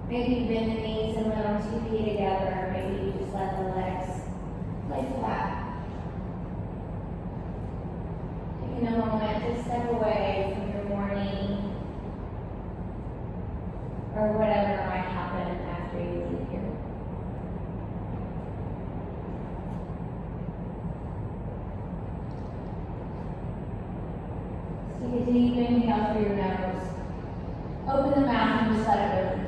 Maybe bend the knees and let them 2 feet together. Maybe you just let the legs lay flat. Taking a moment to step away from your morning or whatever might happen after you leave here. Take a deep inhale through your nose. Open the mouth and just let it release.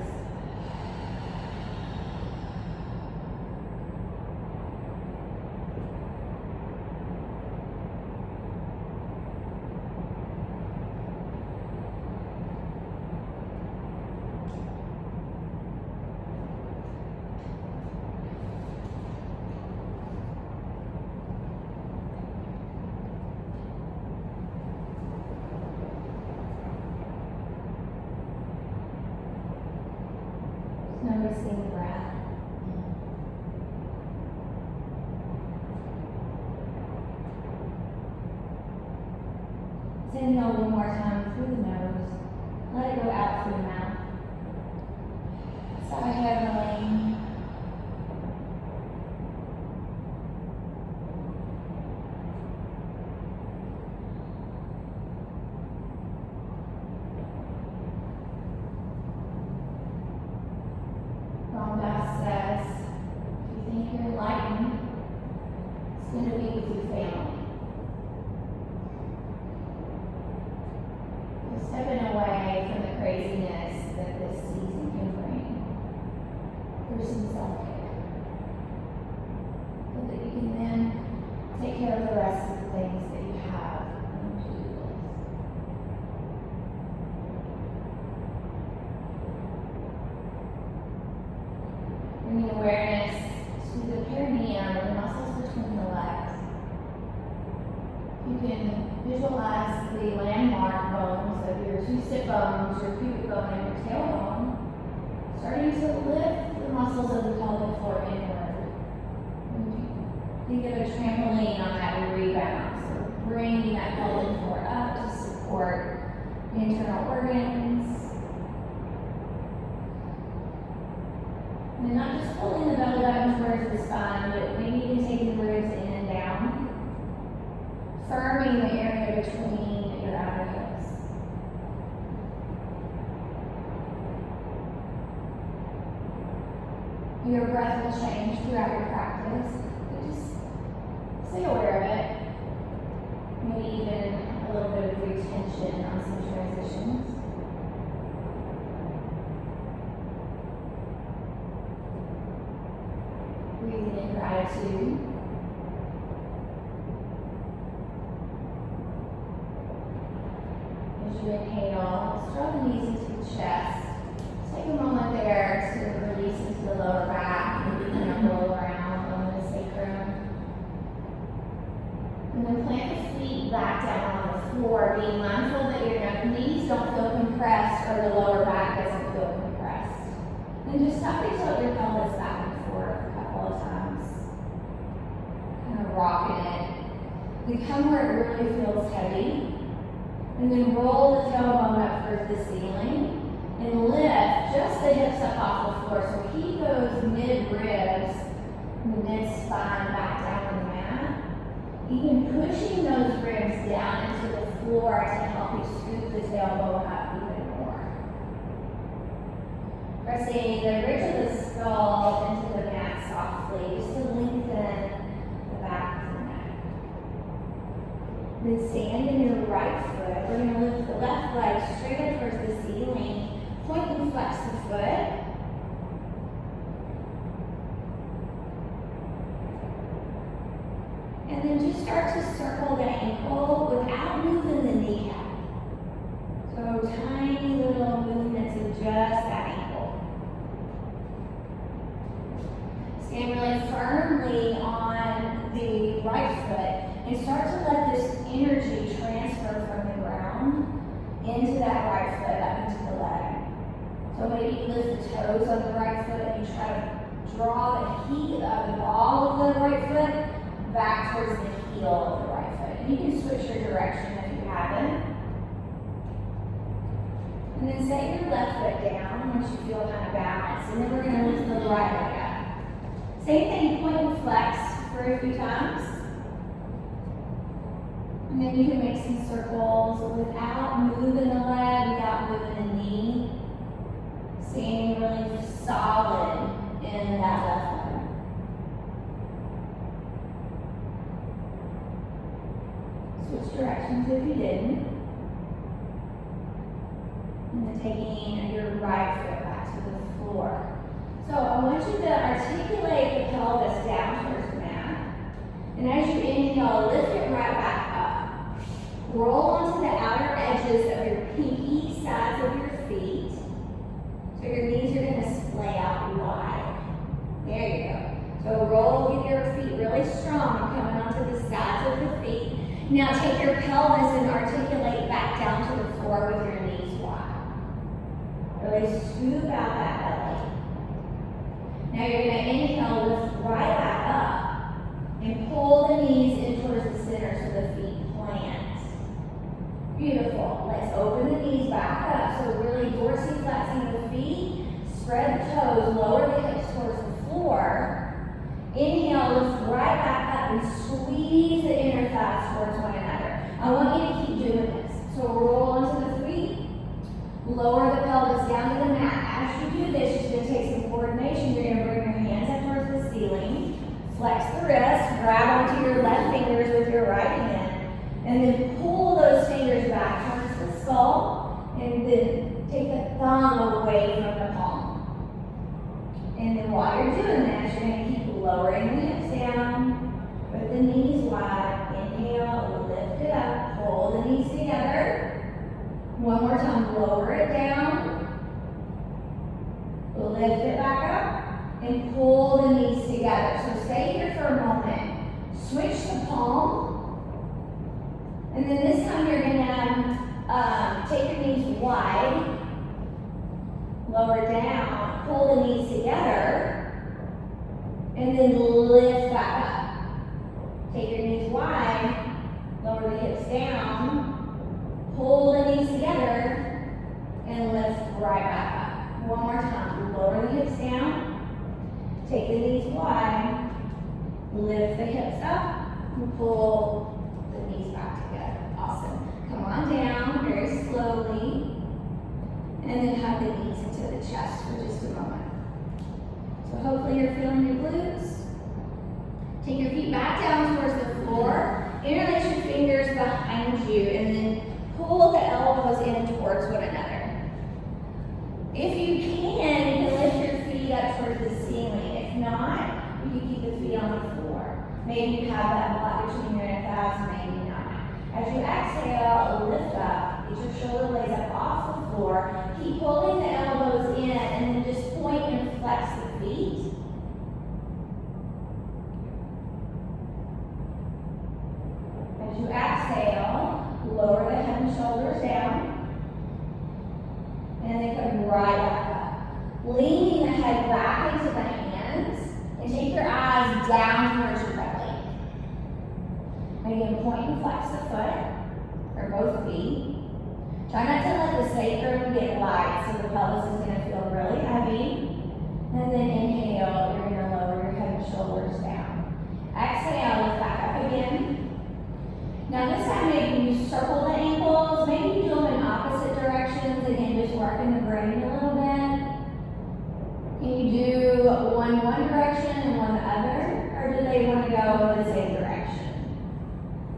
Noticing the breath. Let's inhale one more time through the nose. Let it go out through the mouth. Sigh heavily. Rhonda says, if you think you're enlightened, it's going to be with your family. You're stepping away from the craziness that this season can bring for some self-care, so that you can then take care of the rest of the things that you have on your to-do list. Bringing awareness to the perineum, the muscles between the legs. You can visualize the landmark bones of your 2 sit bones, your pubic bone, and your tailbone, starting to lift the muscles of the pelvic floor inward. Think of a trampoline on that rebound, so bringing that pelvic floor up to support the internal organs. And not just pulling the belly button towards the spine, but maybe even taking the ribs in and down. Firming the area between your outer hips. Your breath will change throughout your practice, but just stay aware of it. Maybe even a little bit of retention on some transitions. Breathing in gratitude. As you inhale, draw the knees into the chest. Just take a moment there to release into the lower back, and kind of roll around on the sacrum. And then plant the feet back down on the floor, being mindful that your knees don't feel compressed or the lower back doesn't feel compressed. And just stop and tilt your pelvis back and forth a couple of times. Kind of rocking it. Then come where it really feels heavy. And then roll the tailbone up towards the ceiling. And lift just the hips up off the floor. So keep those mid-ribs and the mid-spine back down on the mat. Even pushing those ribs down into the floor to help you scoop the tailbone up even more. Pressing the ridge of the skull into the mat softly, just to lengthen the back of the neck. Then stand in your right foot. We're going to lift the left leg straight up towards the ceiling. Point and flex the foot. And then just start to circle the ankle without moving the kneecap. So tiny little movements of just that ankle. Stand really firmly on the right foot and start to let this energy transfer from the ground into that right foot up into the leg. So maybe you lift the toes on the right foot and you try to draw the heat of the ball of the right foot back towards the heel of the right foot. And you can switch your direction if you haven't. And then set your left foot down once you feel kind of balanced. And then we're going to lift the right leg up. Same thing, point and flex for a few times. And then you can make some circles without moving the leg, without moving the knee. Standing really solid in that left leg. Switch directions if you didn't. And then taking your right foot back to the floor. So I want you to articulate the pelvis down towards the mat. And as you inhale, lift it right back up. Roll onto the outer edges of your pinky sides of your feet. So your knees are going to splay out wide. There you go. So roll with your feet really strong, coming onto the sides of the feet. Now take your pelvis and articulate back down to the floor with your knees wide. Really scoop out that belly. Now you're going to inhale, lift right back up, and pull the knees in towards the center so the feet plant. Beautiful. Let's open the knees back up. So really dorsiflexing the feet, spread the toes, lower the hips towards the floor. Inhale, lift right back up and squeeze the inner thighs towards one another. I want you to keep doing this. So roll onto the feet, lower the pelvis down to the mat. As you do this, it's going to take some coordination. You're going to bring your hands up towards the ceiling, flex the wrist, grab onto your left fingers with your right hand, and then pull those fingers back towards the skull, and then take the thumb away from the palm. And then while you're doing that, you're going to keep lowering the hips down, with the knees wide. Inhale, lift it up, pull the knees together. One more time, lower it down, lift it back up, and pull the knees together. So stay here for a moment. Switch the palm, and then this time you're going to take your knees wide, lower down, pull the knees together, and then lift back up. Take your knees wide, lower the hips down, pull the knees together, and lift right back up. One more time. Lower the hips down, take the knees wide, lift the hips up, and pull the knees back together. Awesome. Come on down very slowly, and then hug the knees into the chest for just a moment. So hopefully you're feeling your glutes. Take your feet back down towards the floor. Interlace your fingers behind you, and then pull the elbows in towards one another. If you can lift your feet up towards the ceiling. If not, you can keep the feet on the floor. Maybe you have that block between your thighs, maybe not. As you exhale, lift up. Get your shoulder blades up off the floor. Keep pulling the elbows in, and then just point and flex the feet. As you exhale, lower the head and shoulders down. And then come right back up. Leaning the head back into the hands, and take your eyes down towards your belly. Again, point and flex the foot, or both feet. Try not to let the sacrum get light, so the pelvis is going to feel really heavy. And then inhale, you're going to lower your head and shoulders down. Exhale, lift back up again. Now this time maybe you circle the ankles, maybe you do them in opposite directions, again just working the brain a little bit. Can you do one direction and one the other, or do they want to go the same direction?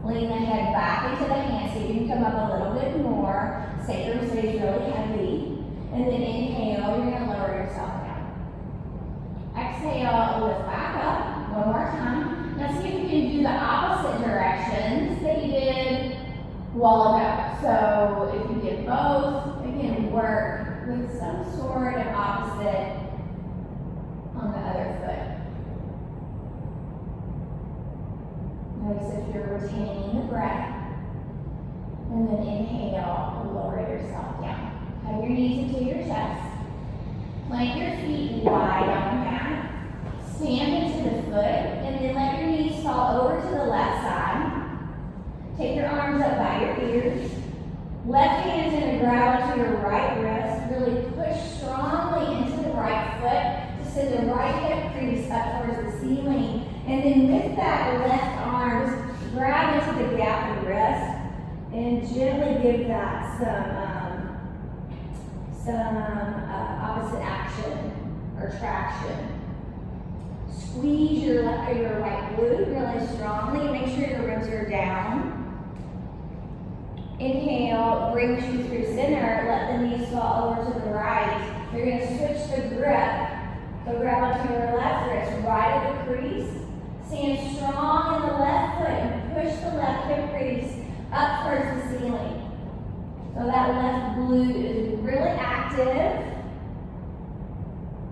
Lean the head back into the hands so you can come up a little bit more. Sacrum stays really heavy. And then inhale, you're going to lower yourself down. Exhale, lift back up. One more time. Now see if you can do the opposite directions that you did a while ago. So if you did both, again, work with some sort of opposite on the other foot. Notice if you're retaining the breath. And then inhale, lower yourself down. Hug your knees into your chest. Plant your feet wide on the mat. Stand into the foot, and then let your knees fall over to the left side. Take your arms up by your ears. Left hand's going to grab onto your right wrist. the right hip crease up towards the ceiling. And then with that left arm, just grab into the gap of the wrist and gently give that some opposite action or traction. Squeeze your left or your right glute really strongly. Make sure your ribs are down. Inhale, brings you through center. Let the knees fall over to the right. You're going to switch the grip. So grab onto your left wrist, right at the crease. Stand strong in the left foot and push the left hip crease up towards the ceiling. So that left glute is really active.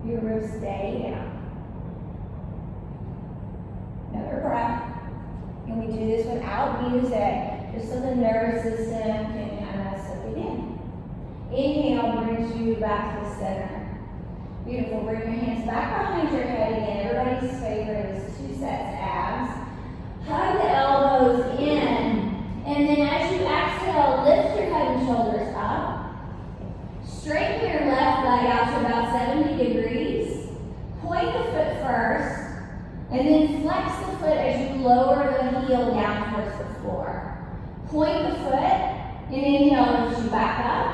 Your ribs stay down. Another breath. And we do this without music, just so the nervous system can kind of soak it in. Inhale brings you back to the center. Beautiful. Bring your hands back behind your head again. Everybody's favorite is 2 sets of abs. Hug the elbows in. And then as you exhale, lift your head and shoulders up. Straighten your left leg out to about 70 degrees. Point the foot first. And then flex the foot as you lower the heel down towards the floor. Point the foot, and inhale, lift you back up.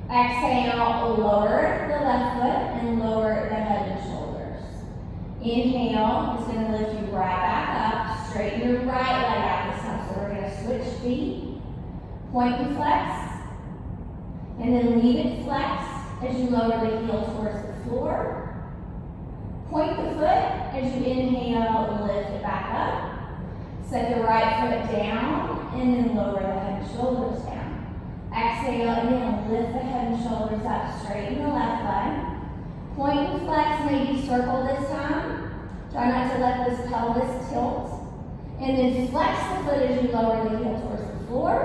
Exhale, lower the left foot and lower the head and shoulders. Inhale is going to lift you right back up. Straighten your right leg out this time. So we're going to switch feet. Point and flex. And then leave it flexed as you lower the heel towards the floor. Point the foot as you inhale and lift it back up. Set the right foot down and then lower the head and shoulders down. Exhale and then lift the head and shoulders up. Straighten the left leg. Point and flex, maybe circle this time. Try not to let this pelvis tilt. And then flex the foot as you lower the heel towards the floor.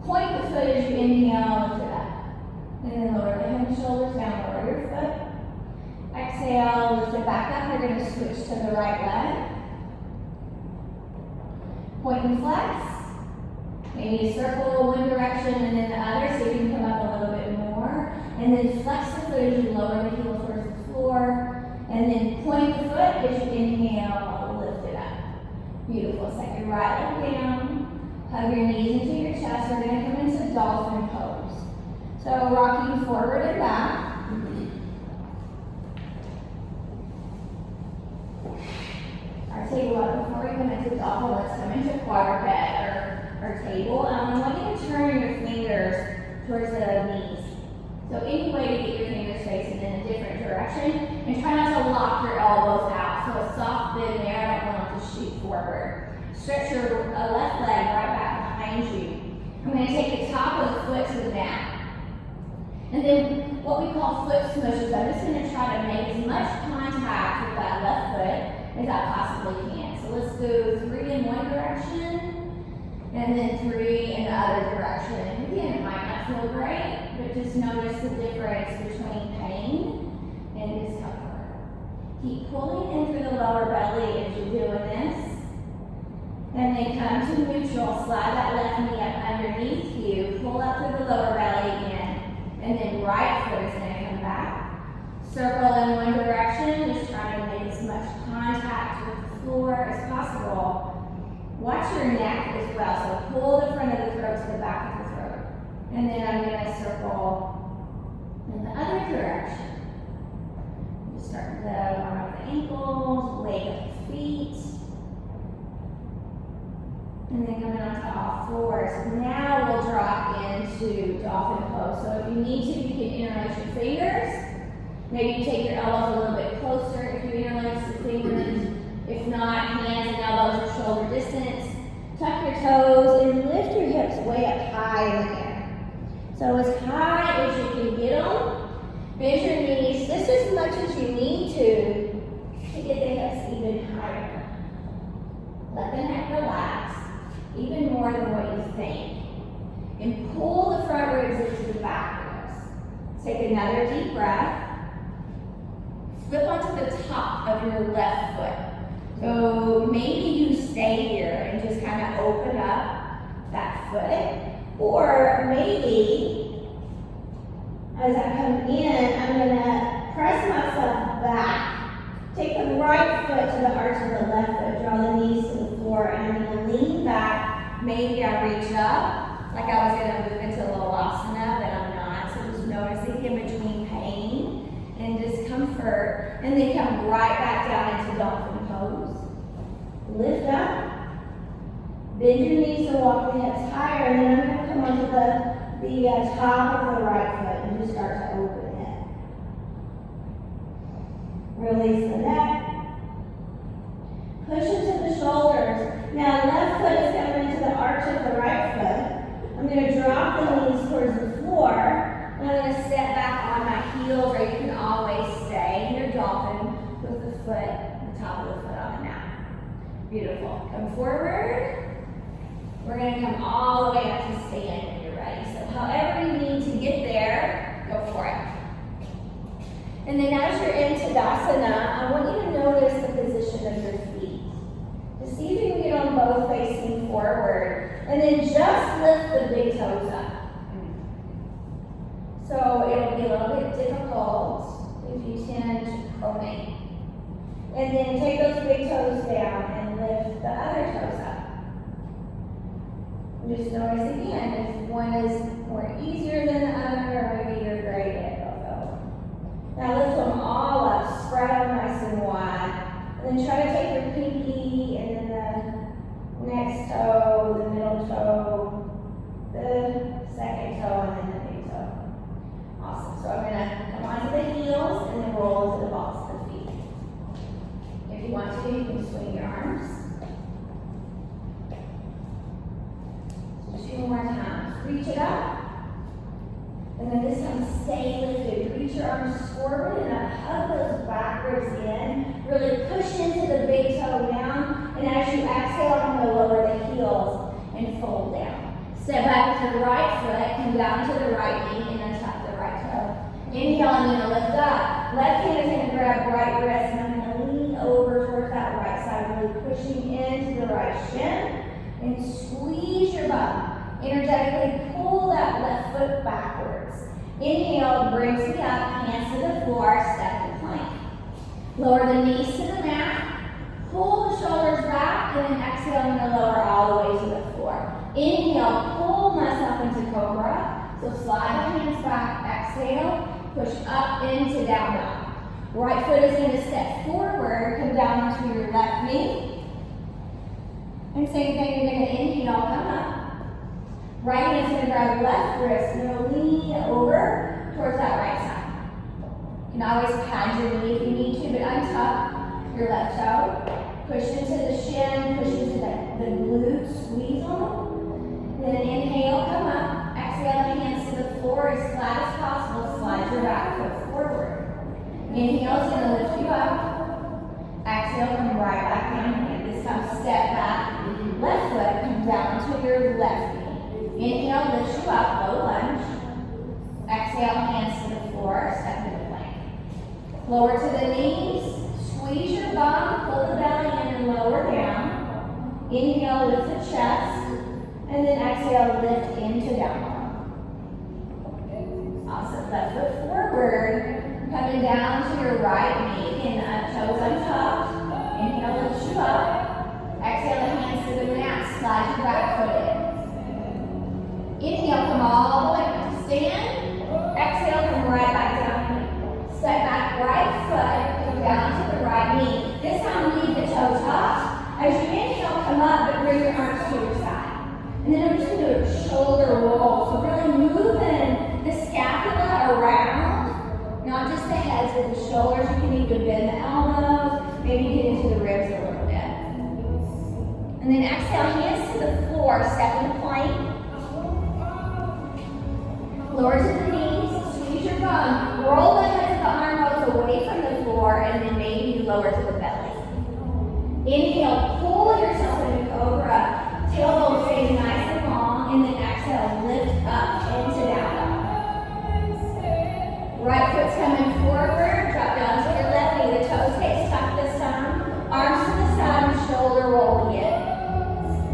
Point the foot as you inhale, lift it up. And then lower the head and shoulders down, lower your foot. Exhale, lift it back up. You're going to switch to the right leg. Point and flex. Maybe circle one direction and then the other, so you can come up a little bit more. And then flex the foot as you lower the heel towards the floor. And then point the foot as you inhale, lift it up. Beautiful. Set your right leg down. Hug your knees into your chest. We're going to come into dolphin pose. So rocking forward and back. Our table up before we come into dolphin, let's come into quadruped or table. I want you to turn your fingers towards the knees. So any way to get your fingers facing in a different direction, and try not to lock your elbows out. So a soft bend there, I don't want it to shoot forward. Stretch your left leg right back behind you. I'm going to take the top of the foot to the mat. And then what we call foot smushes, I'm just going to try to make as much contact with that left foot as I possibly can. So let's do 3 in one direction, and then 3 in the other direction. And again, it might not feel great, but just notice the difference between pain and discomfort. Keep pulling in through the lower belly as you're doing this. And then come to neutral, slide that left knee up underneath you, pull up through the lower belly again, and then right foot is going to come back. Circle in one direction, just trying to make as much contact with the floor as possible. Watch your neck as well, so pull the front of the throat to the back of the throat. And then I'm going to circle in the other direction. Just start to warm up the ankles, wake up the feet. And then coming onto all fours. Now we'll drop into dolphin pose. So if you need to, you can interlace your fingers. Maybe you take your elbows a little bit closer if you interlace the fingers. If not, hands and elbows are shoulder distance. Tuck your toes and lift your hips way up high in the air. So as high as you can get them. Bend your knees just as much as you need to get the hips even higher. Let the neck relax. Even more than what you think. And pull the front ribs into the back ribs. Take another deep breath. Flip onto the top of your left foot. So maybe you stay here and just kind of open up that foot. Or maybe, as I come in, I'm going to press myself back and then come right back down into dolphin pose. Lift up, bend your knees and walk the hips higher, and then I'm going to come onto the top of the right foot and just start to open it. Release the neck. Push into the shoulders. Now left foot is coming into the arch of the right foot. I'm going to drop the knees towards the floor, and I'm going to step back on my heels, or you can always stay in your dolphin with the foot, the top of the foot on the mat. Beautiful. Come forward. We're going to come all the way up to stand when you're ready. So however you need to get there, go for it. And then as you're in Tadasana, I want you to notice the position of your feet. Just see if you can get them both facing forward. And then just lift the big toes up. So it'll be a little bit difficult if you tend to pronate. And then take those big toes down and lift the other toes up. Just notice again, if one is more easier than the other, or maybe you're great at both. Now lift them all up, spread them nice and wide. And then try to take your pinky and then the next toe, the middle toe, the second toe, and then the big toe. Awesome. So I'm going to come onto the heels and then roll into the balls of the feet. If you want to, you can swing your arms. Two more times. Reach it up. And then this time stay lifted. Reach your arms forward and up. Hug those back ribs in. Really push into the big toe down. And as you exhale, I'm going to lower the heels and fold down. Step back with your right foot. Come down to the right knee and then tuck the right toe. Inhale, I'm going to lift up. Left hand is going to grab right wrist and I'm going to lean over towards that right side. Really pushing into the right shin. And squeeze your bum. Energetically pull that left foot backwards. Inhale, brings me up, hands to the floor, step to plank. Lower the knees to the mat, pull the shoulders back, and then exhale, I'm going to lower all the way to the floor. Inhale, pull myself into cobra. So slide the hands back, exhale, push up into down dog. Right foot is going to step forward, come down onto your left knee. And same thing, you're going to inhale, come up. Right hand is going to grab left wrist. You're going to lean over towards that right side. You can always pad your knee if you need to, but untuck your left toe. Push into the shin, push into the glutes, squeeze on them. Then inhale, come up. Exhale, hands to the floor as flat as possible. Slide your back foot forward. Inhale is going to lift you up. Exhale, come right back down again. This time, step back. Left foot, come down to your left knee. Inhale, lift you up, low lunge. Exhale, hands to the floor, step into plank. Lower to the knees, squeeze your bum, pull the belly in and lower down. Inhale, lift the chest, and then exhale, lift into down dog. Awesome, left foot forward, coming down to your right knee, and toes untucked. Inhale, lift you up. Exhale, the hands to the mat, slide your back foot in. Inhale, come all the way up to stand. Exhale, come right back down. Step back, right foot, come down to the right knee. This time, leave the toe tucked. As you inhale, come up, but bring your arms to your side. And then I'm just going to do a shoulder roll. So really moving the scapula around, not just the heads, but the shoulders. You can even bend the elbows, maybe get into the ribs a little bit. And then exhale, hands to the floor, step into plank. Lower to the knees, squeeze your bum, roll the heads of the arm away from the floor, and then maybe lower to the belly. Inhale, pull yourself into cobra, tailbone stays nice and long, and then exhale, lift up into down dog. Right foot's coming forward, drop down to your left knee, the toes stay tucked this time, arms to the side, shoulder roll again.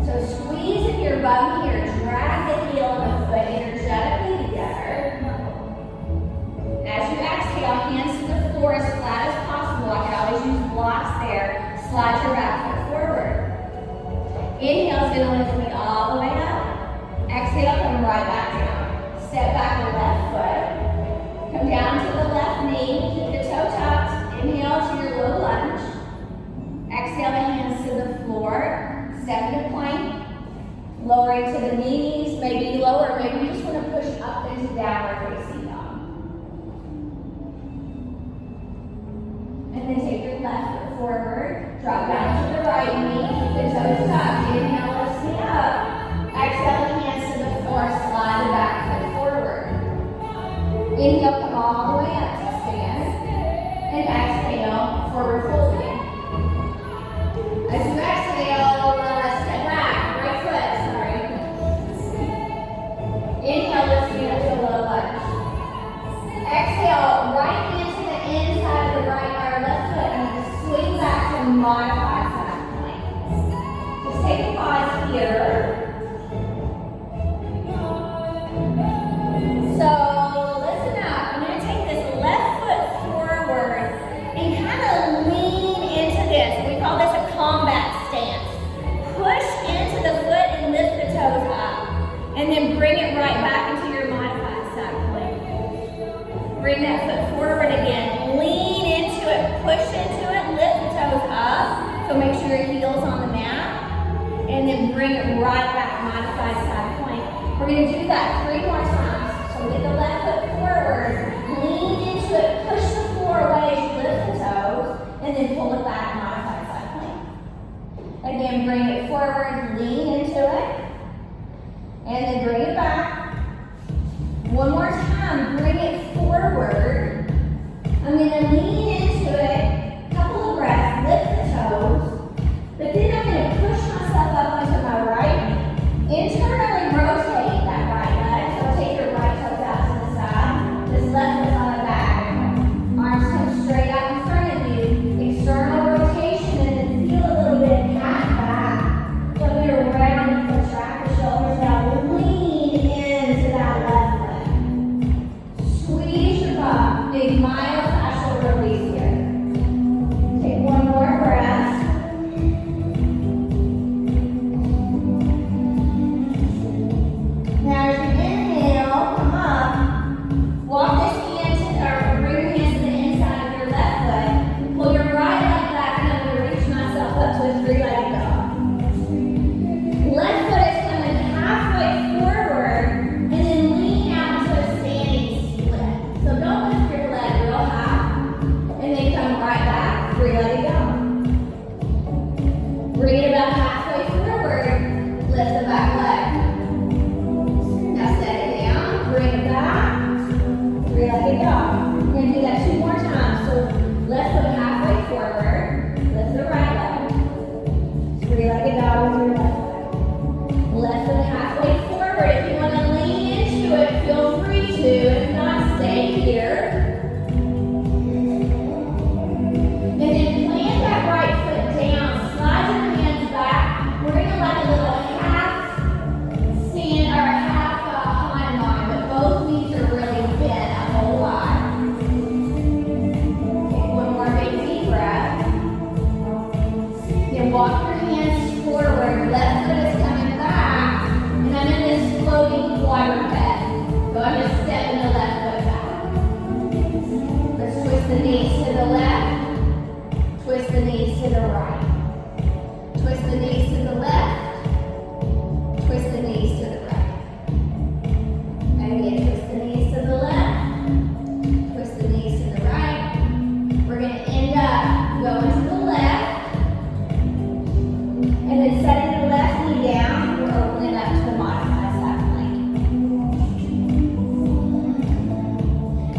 So squeeze in your bum here, drag the heel and the foot energetically together. As you exhale, hands to the floor as flat as possible. I can always use blocks there. Slide your back foot forward. Inhale is going to lift me all the way up. Exhale, come right back down. Step back the left foot. Come down to the Lowering to the knees, maybe lower, maybe you just want to push up into downward facing dog. And then take your left foot forward, drop down to the right knee, keep the toes tucked. Inhale, lift me up. Exhale, hands to the floor, slide the back foot forward. Inhale, come all the way up to stand. And exhale, forward fold again. As you exhale, step back, right foot, sorry. Inhale, lift me up to a low lunge. Exhale, right into the inside of the right or left foot and just swing back to modified side plank. Just take a pause here. So listen up. I'm going to take this left foot forward and kind of lean into this. We call this a combat stance. Push into the foot and lift the toes up. And then bring it right back into your modified side plank. Bring that foot forward again. Lean into it. Push into it. Lift the toes up. So make sure your heel's on the mat. And then bring it right back, modified side plank. We're going to do that 3 more times. So get the left foot forward. Lean into it. Push the floor away as you lift the toes. And then pull it back, modified side plank. Again, bring it forward. Lean into it. And then bring it back. One more time, bring it forward. I'm going to lean into it, couple of breaths, lift the toes, but then I'm going to push myself up onto my right knee. Internally rotate that right leg, so take your right toes out to the side, this left foot on the back. Arms come straight out in front of you, external rotation, and then feel a little bit of cat back. So I'm going to round the track the shoulders down, lean into that left leg. Squeeze your butt, big myofascial release here. Take one more breath. Now as you inhale, come up, walk this hand to, or bring your hands to the inside of your left foot. Pull your right leg back, and I'm going to reach myself up to a 3-legged dog. Left foot is coming halfway forward, and then lean out to a standing split. So don't lift your leg real high, and then come right back, 3-legged dog. Bring it about halfway forward, lift the back leg. Now set it down, bring it back, 3-legged dog. We're going to do that 2 more times. So left foot halfway forward, lift the right leg. 3-legged dog with your left leg. Left foot halfway forward. If you want to lean into it, feel free to. If not, stay here. And then plant that right foot down. Slide your hands back. We're going to like a little half stand or half Hanuman, but both knees are really bent a whole lot. Take one more big deep breath. Then walk your hands forward. Left foot is coming back. And I'm in this floating quadruped. So I'm just stepping the left foot back. Let's twist the knees to the left. Twist the knees to the right. Twist the knees to the left. Twist the knees to the right. And again, twist the knees to the left. Twist the knees to the right. We're going to end up going to the left. And then setting the left knee down, we're opening up to the modified side plank.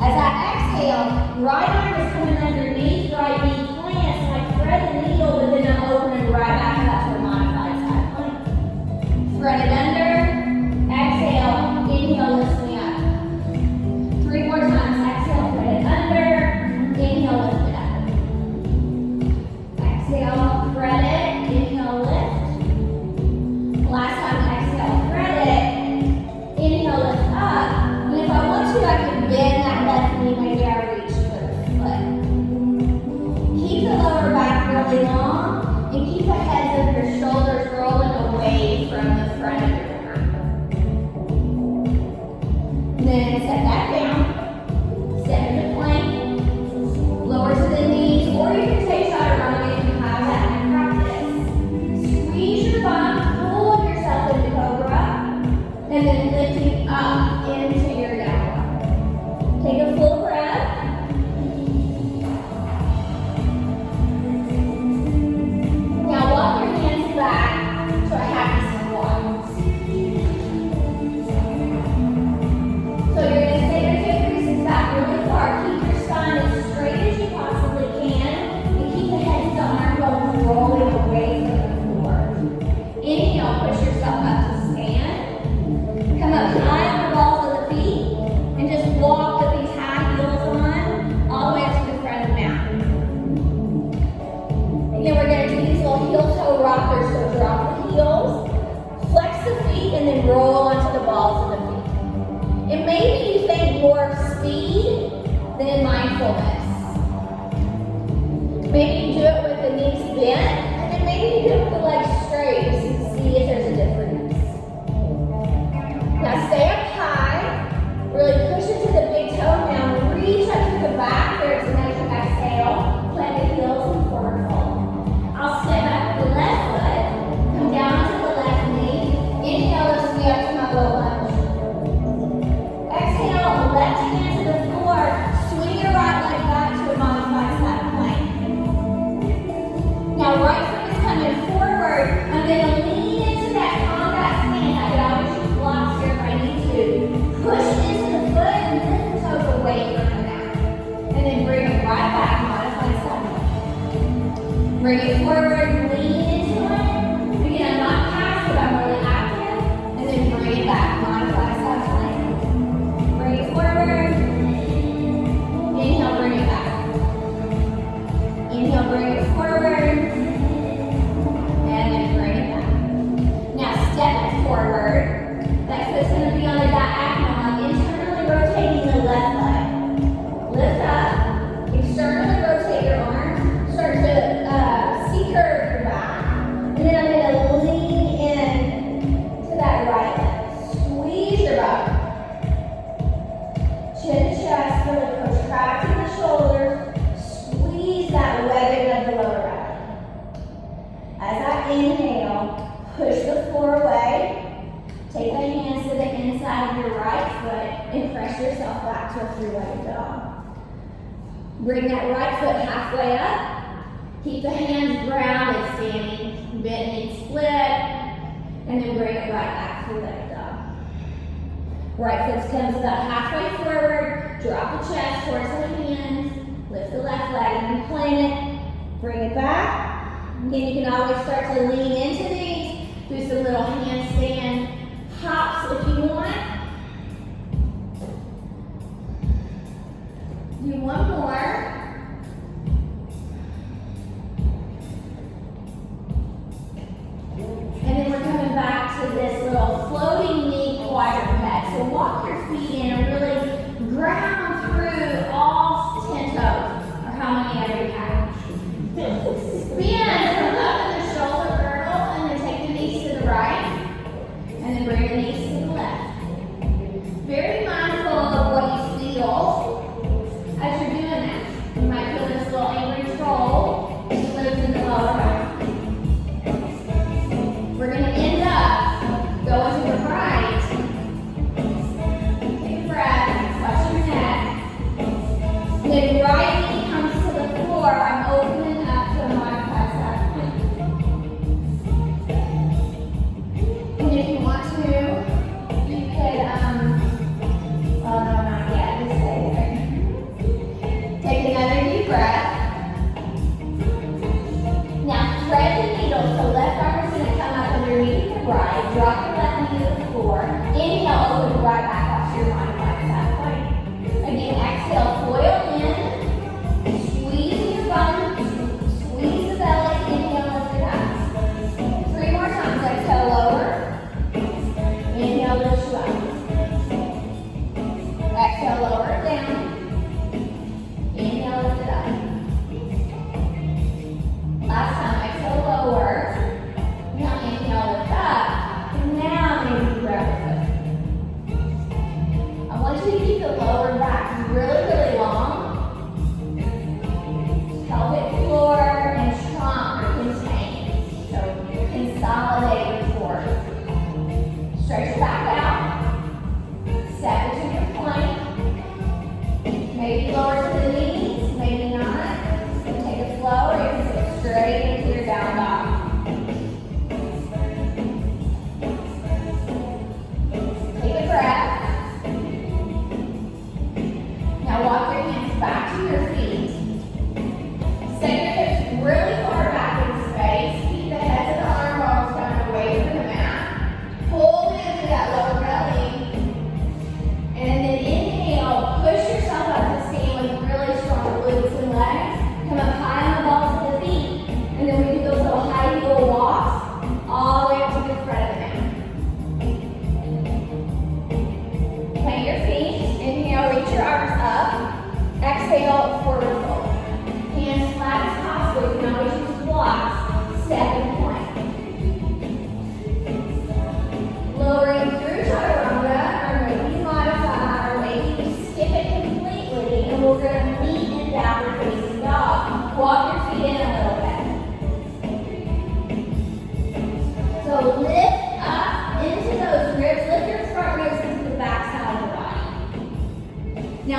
As I exhale, right arm is coming underneath, right knee plants, and I thread the needle, but then I'm opening right back up to the modified side plank. Thread it under, exhale, inhale, lift me up. 3 more times, exhale, thread it under, inhale, lift it up. Exhale, thread it, inhale, lift. Last time, exhale, thread it, inhale, lift up. And if I want to, I can bend that left knee, maybe I reach for the foot. Keep the lower back really long, and keep the heads of your shoulders rolling away from the front of your arm. And then set that down, step into plank, lower to the knees, or you can take chaturanga if you have that in practice. Squeeze your bum, pull yourself into cobra. speed than mindfulness. Maybe you do it with the knees bent, and then maybe you do it with the legs straight just to see if there's a difference. Now stay up high, really push into the big toe now, reach up to the back there to nice exhale, plant the heels and forward fold. I'll step back with the left foot, come down to the left knee, inhale, lift me up to my low lunge. Exhale, left hand to the floor, swing your right leg back to a modified side plank. Now right foot is coming forward, I'm going to lean into that combat stance. I could always use blocks here if I need to. Push into the foot and lift the toes away from the mat. And then bring it right back, modified side plank. Bring it forward, lean into it. Again, I'm not passive, I'm really active. And then bring it back, modified side plank. Bring it forward. Inhale, bring it back. Inhale, bring it forward. And then bring it back. Now step it forward. That foot's going to be on the diagonal. I'm internally rotating the left leg. Lift up. Externally rotate your arm. Start to C-curve your back. And then I'm going to lean in to that right leg. Squeeze your butt. Chin to chest, really protracting the shoulders. Squeeze that webbing of the lower back. As I inhale, push the floor away. Take the hands to the inside of your right foot and press yourself back to a three-legged dog. Bring that right foot halfway up. Keep the hands grounded, standing, bent knee split, and then bring it right back, three-legged dog. Right foot comes about halfway forward, drop the chest towards the hands, lift the left leg and then plant it, bring it back. Again, you can always start to lean into these, do some little handstand hops if you want. Do one more. And then we're coming back to this little floating knee quadruped. So walk your feet in and really ground through all 10 toes, or how many ever you have. Spin from up in the shoulder girdle, and then take the knees to the right, and then bring the knees to the left. Very mindful of what you feel as you're doing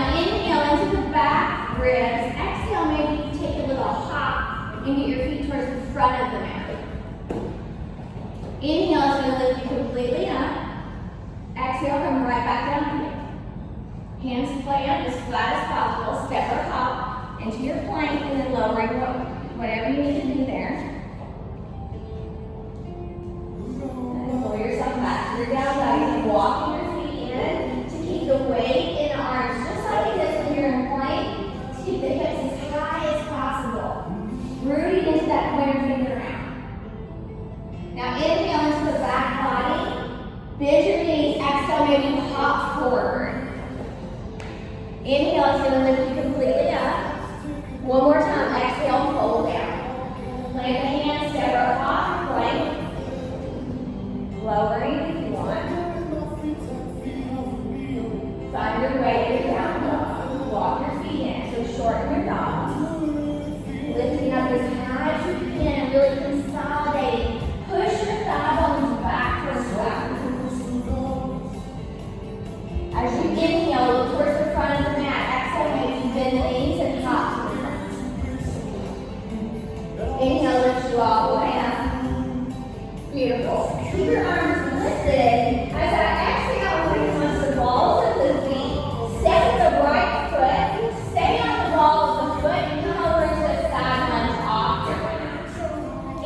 Now inhale into the back ribs. Exhale, maybe you take a little hop and get your feet towards the front of the mat. Inhale is going to lift you completely up. Exhale, come right back down here. Hands plant as flat as possible. Step or hop into your plank and then lowering whatever you need to do there. And pull yourself back to your down dog. Walking your feet in to keep the weight in the arms just like it is when you're in plank. To keep the hips as high as possible. Rooting into that pointer finger around. Now inhale into the back body. Bend your knees. Exhale, maybe hop forward. Inhale is going to lift you completely up. One more time. Exhale, fold down. Plant the hands, step or hop, plank. Lowering if you want. Find your way to your down dog. Walk your feet in. So shorten your dog. Lifting up as high as you can. Really consolidating. Push your thigh bones back towards the back. As you inhale, look towards the front of the mat. Exhale, maybe bend the knees and hop to the front. Inhale, lift you all the way up. Beautiful. Keep your arms lifted. As I exhale, bring onto the balls of the feet. Step with the right foot. Stay on the ball of the foot and come over into a side lunge off your mat.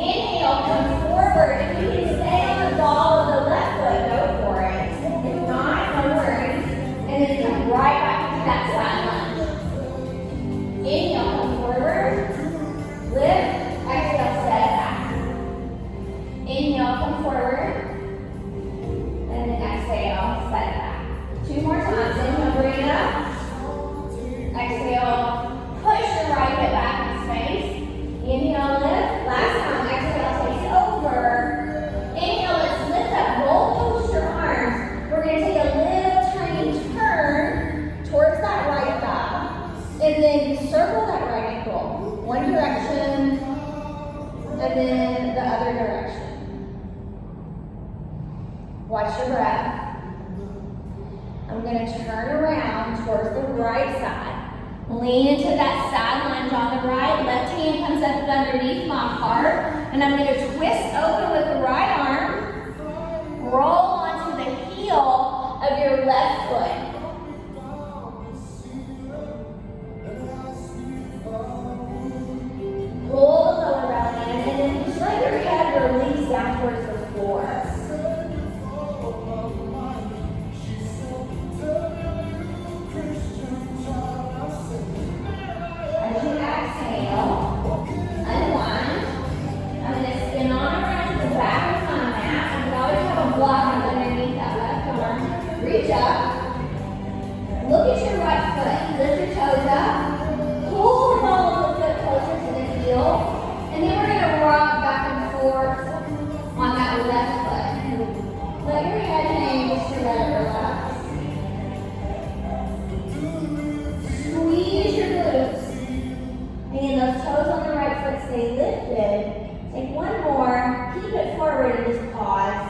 Inhale, come forward. If you can stay on the ball of the left foot, go for it. If not, no worries. And then come right back into that side lunge. Inhale, come forward. Lift. Exhale, set it back. Inhale, come forward. And then exhale, set it back. Two more times. Inhale, bring it up. Exhale, push your right hip back in space. Inhale, lift. Last time. Exhale, take over. Inhale, let's lift up. Roll post your arms. We're going to take a little tiny turn towards that right thigh. And then circle that right ankle. One direction. And then the other direction. Watch your breath. I'm going to turn around towards the right side. Lean into that side lunge on the right. Left hand comes up underneath my heart. And I'm going to twist open with the right arm. Roll onto the heel of your left foot. Pull the lower belly in, and then just let your head release down towards the floor. As you exhale, unwind. I'm going to spin on around to the back of my mat. You can always have a block underneath that left arm. Reach up. Look at your right foot. Lift your toes up. Pull the ball of the foot closer to the heel. And then we're going to rock back and forth on that left foot. Let your head hang just to let it relax. Squeeze your glutes. And those toes on the right foot stay lifted. Take one more. Keep it forward and just pause.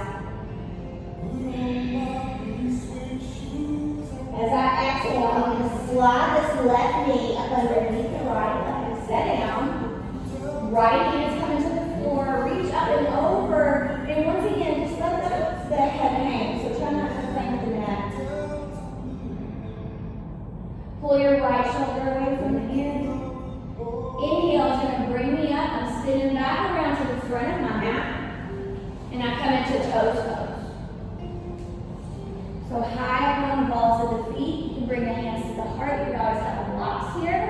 As I exhale, I'm going to slide this left knee up underneath the right leg. Sit down. Right hand's coming to the floor. Reach up and over. And once again, just let the head hang. So try not to clamp the neck. Pull your right shoulder away from the ear. Inhale is going to bring me up. I'm spinning back around to the front of my mat. And I come into toe-toes. So high up on the balls of the feet. You can bring the hands to the heart. You always have blocks here.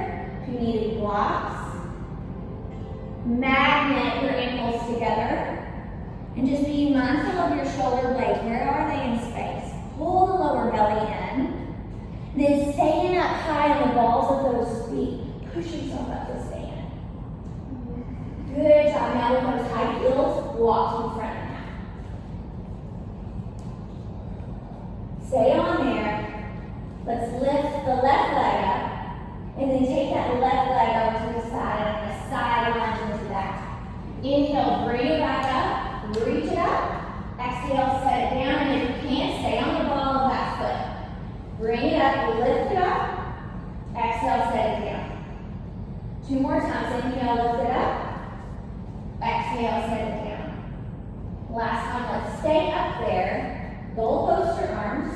If you needed blocks. Magnet your ankles together. And just be mindful of your shoulder blades. Where are they in space? Pull the lower belly in. Then stand up high on the balls of those feet. Push yourself up to stand. Good job. Now with those high heels, walk to the front of the mat. Stay on there. Let's lift the left leg up. And then take that left leg over to the side and a side lunge into that. Inhale, bring it back up. Reach it up. Exhale, set it down. And if you can't, stay on the ball of that foot. Bring it up, lift it up. 2 more times. Inhale, lift it up. Exhale, set it down. Last time, let's stay up there. Goalpost your arms.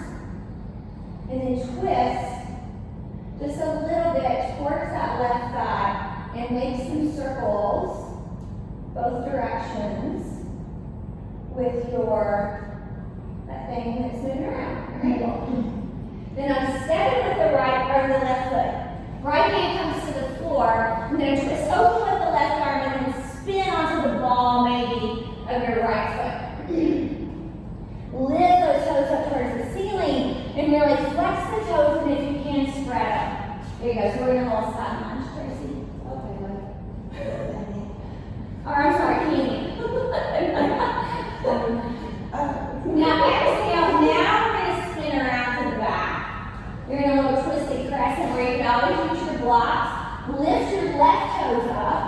And then twist just a little bit towards that left thigh and make some circles both directions with that thing that's moving around. Then I'm stepping with the right or the left foot. Right hand comes to the floor. I'm going to twist open with the left arm and then spin onto the ball maybe of your right foot. Lift those toes up towards the ceiling and really flex the toes, and if you can, spread them. There you go. So we're going to hold side lunge, Tracy. Okay, good. Or I'm sorry, Candy. Now exhale. Now we're going to spin around to the back. You're in a little twisted crescent where you can always use your blocks. Lift your left toes up.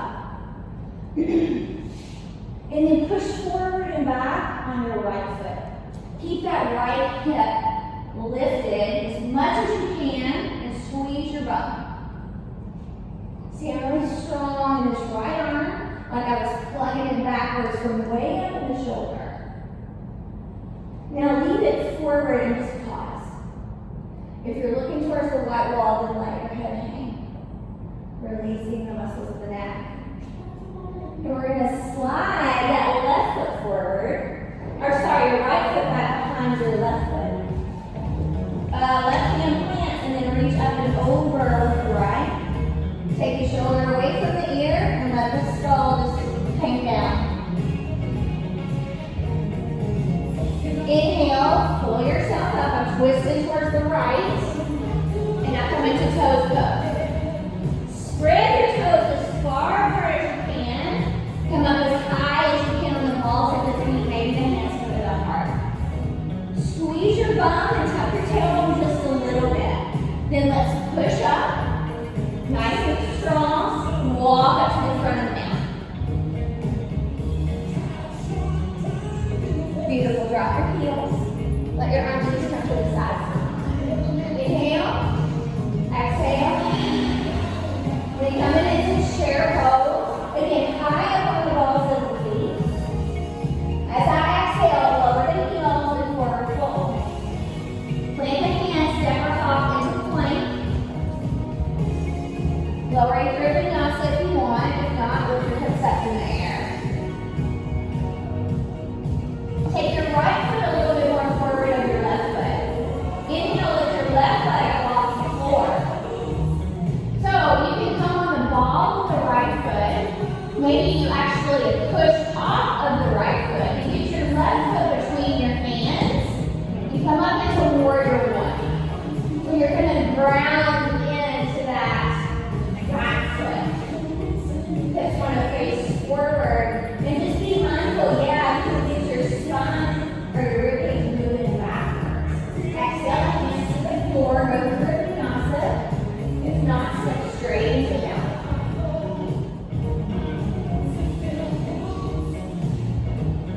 And then push forward and back on your right foot. Keep that right hip lifted as much as you can and squeeze your bum. See, I'm really strong in this right arm, like I was plugging it backwards from way up in the shoulder. Now leave it forward and just pause. If you're looking towards the white wall, then let your head hang, releasing the muscles of the neck. And we're going to slide that left foot forward. Or sorry, your right foot back behind your left foot. Left hand plants and then reach up and over with the right. Take your shoulder away from the ear and let the skull just hang down. Inhale, pull yourself up. I'm twisting towards the right. And now come into toes up. Spread your toes as far apart as you can. Come up as high as you can on the balls of the feet. Maybe the hands put it up hard. Squeeze your bum and tuck your tailbone just a little bit. Then let's push up. Nice and strong. Walk up to the front of the mat. Beautiful. Drop your heels. Let your arms just come to the side. Inhale. Exhale. Then coming into chair pose. Again, high up on the balls of the feet. As I exhale, lower the heels and forward fold. Plant the hands, step or hop into plank. Lower your vinyasa if you want. If not, lift your hips up in the air. Take your right foot a little bit more forward of your left foot. Inhale, lift your left leg off the floor. So you can come on the ball with the right foot. Maybe you actually push off of the right foot and get your left foot between your hands. You come up into warrior one. So you're going to ground into that back foot. Hips want to face forward. And just be mindful, yeah, you can get your spine or your ribcage moving backwards. Exhale, hands to the floor, go through vinyasa. If not, step straight into down.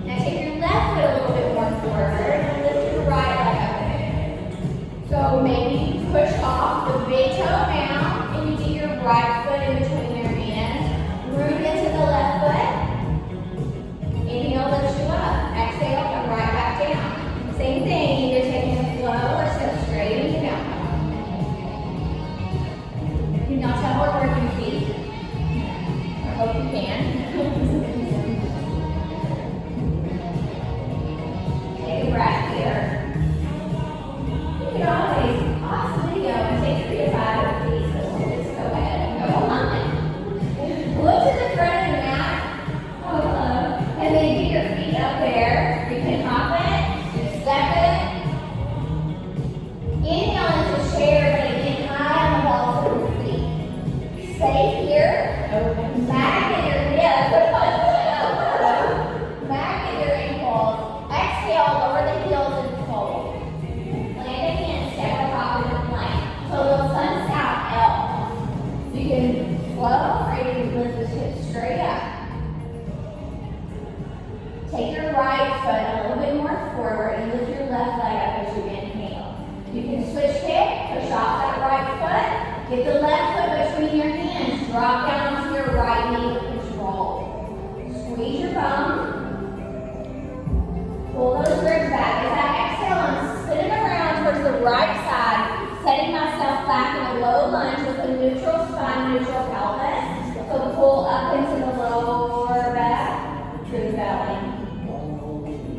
Now take your left foot a little bit more forward and lift your right leg up in it. So maybe you push off the big toe down and you get your right foot in between your hands. Root into the left foot. Inhale, lift you up. Exhale, come right back down. Same thing, either taking a flow or step straight into down. You can now tell we're working feet. I hope you can. Take a breath here. You can always pause the video and take 3 to 5 of these, so we'll just go ahead and go on. Look to the front of the mat. Oh, hello. And then get your feet up there. You can hop it, step it. Inhale into chair, but again, high on the balls of your feet. Stay here. Magnet your hips. Magnet your ankles. Exhale, lower the heels and fold. Land again, step or hop into plank. So the sun's out L. You can flow or you can lift the hips straight up. Take your right foot a little bit more forward and lift your left leg up as you inhale. You can switch kick, push off that right foot, get the left foot between your hands, drop down onto your right knee with control. Squeeze your bum. Pull those ribs back. As I exhale, I'm spinning around towards the right side, setting myself back in a low lunge with a neutral spine, neutral pelvis. So pull up into the lower back, true belly.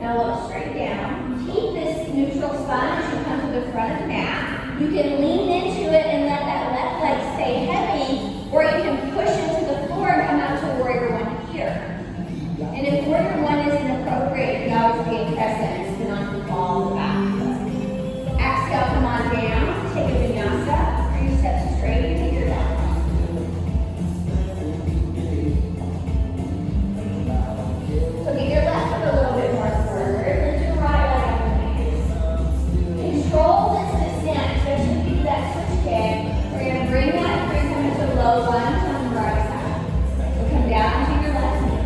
Now look straight down. Keep this neutral spine as you come to the front of the mat. You can lean into it and let that left leg stay heavy, or you can push into the floor and come out to warrior one here. And if warrior one isn't appropriate, you can always be crescent and spin on the ball in the back. Exhale, come on down. Take a vinyasa. 3 steps straight and take your down. So get your left foot a little bit more forward. Lift your right leg up and down. Control this descent, especially if you do that switch kick. We're going to bring that through, come into a low lunge on the right side. So come down into your left knee.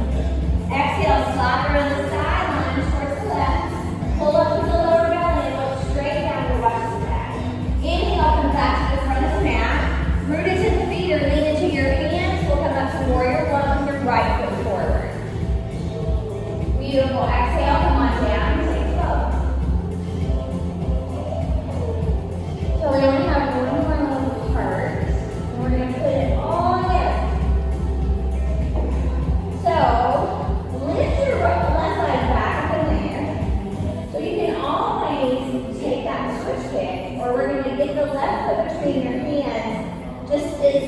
Exhale, slide around the side, lunge towards the left. Pull up to the lower belly and look straight down to watch the back. Inhale, come back to the front of the mat. Root into the feet or lean into your hands. We'll come up to warrior one with your right foot forward. Beautiful. Exhale, come on down and take slow. So we only have one more little part. And we're going to put it all together. So lift your left leg back up in the air. So you can always take that switch kick, or we're going to get the left foot between your hands, just as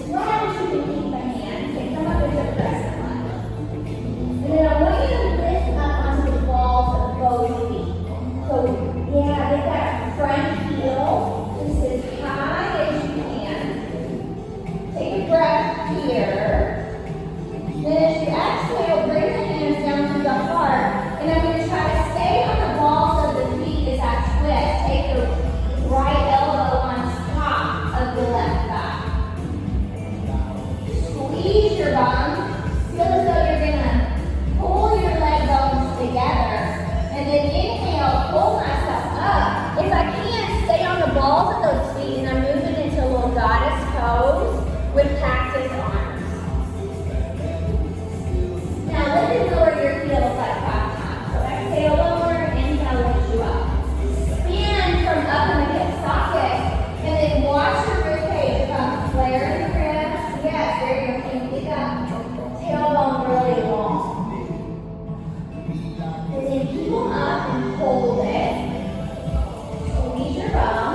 flat as you can keep the hands, and come up into a crescent lunge. And then I want you to lift up onto the balls of both feet. So yeah, get that front heel just as high as you can. Take a breath here. Then as you exhale, bring the hands down to the heart. And I'm going to try to stay on the balls of the feet as I twist. Take the right elbow on top of the left thigh. Squeeze your bum. Feel as though you're going to pull your leg bones together. And then inhale, pull myself up. If I can, stay on the balls of those feet, and I'm moving into a little goddess pose with cactus arms. Now lift and lower your heels like 5 times. So exhale, lower, inhale, lift you up. Spin from up in the hip socket, and then watch your rib cage come flare in the ribs. Yes, there you go. Can you get that tailbone really long? And then keep them up and hold it. Squeeze your bum.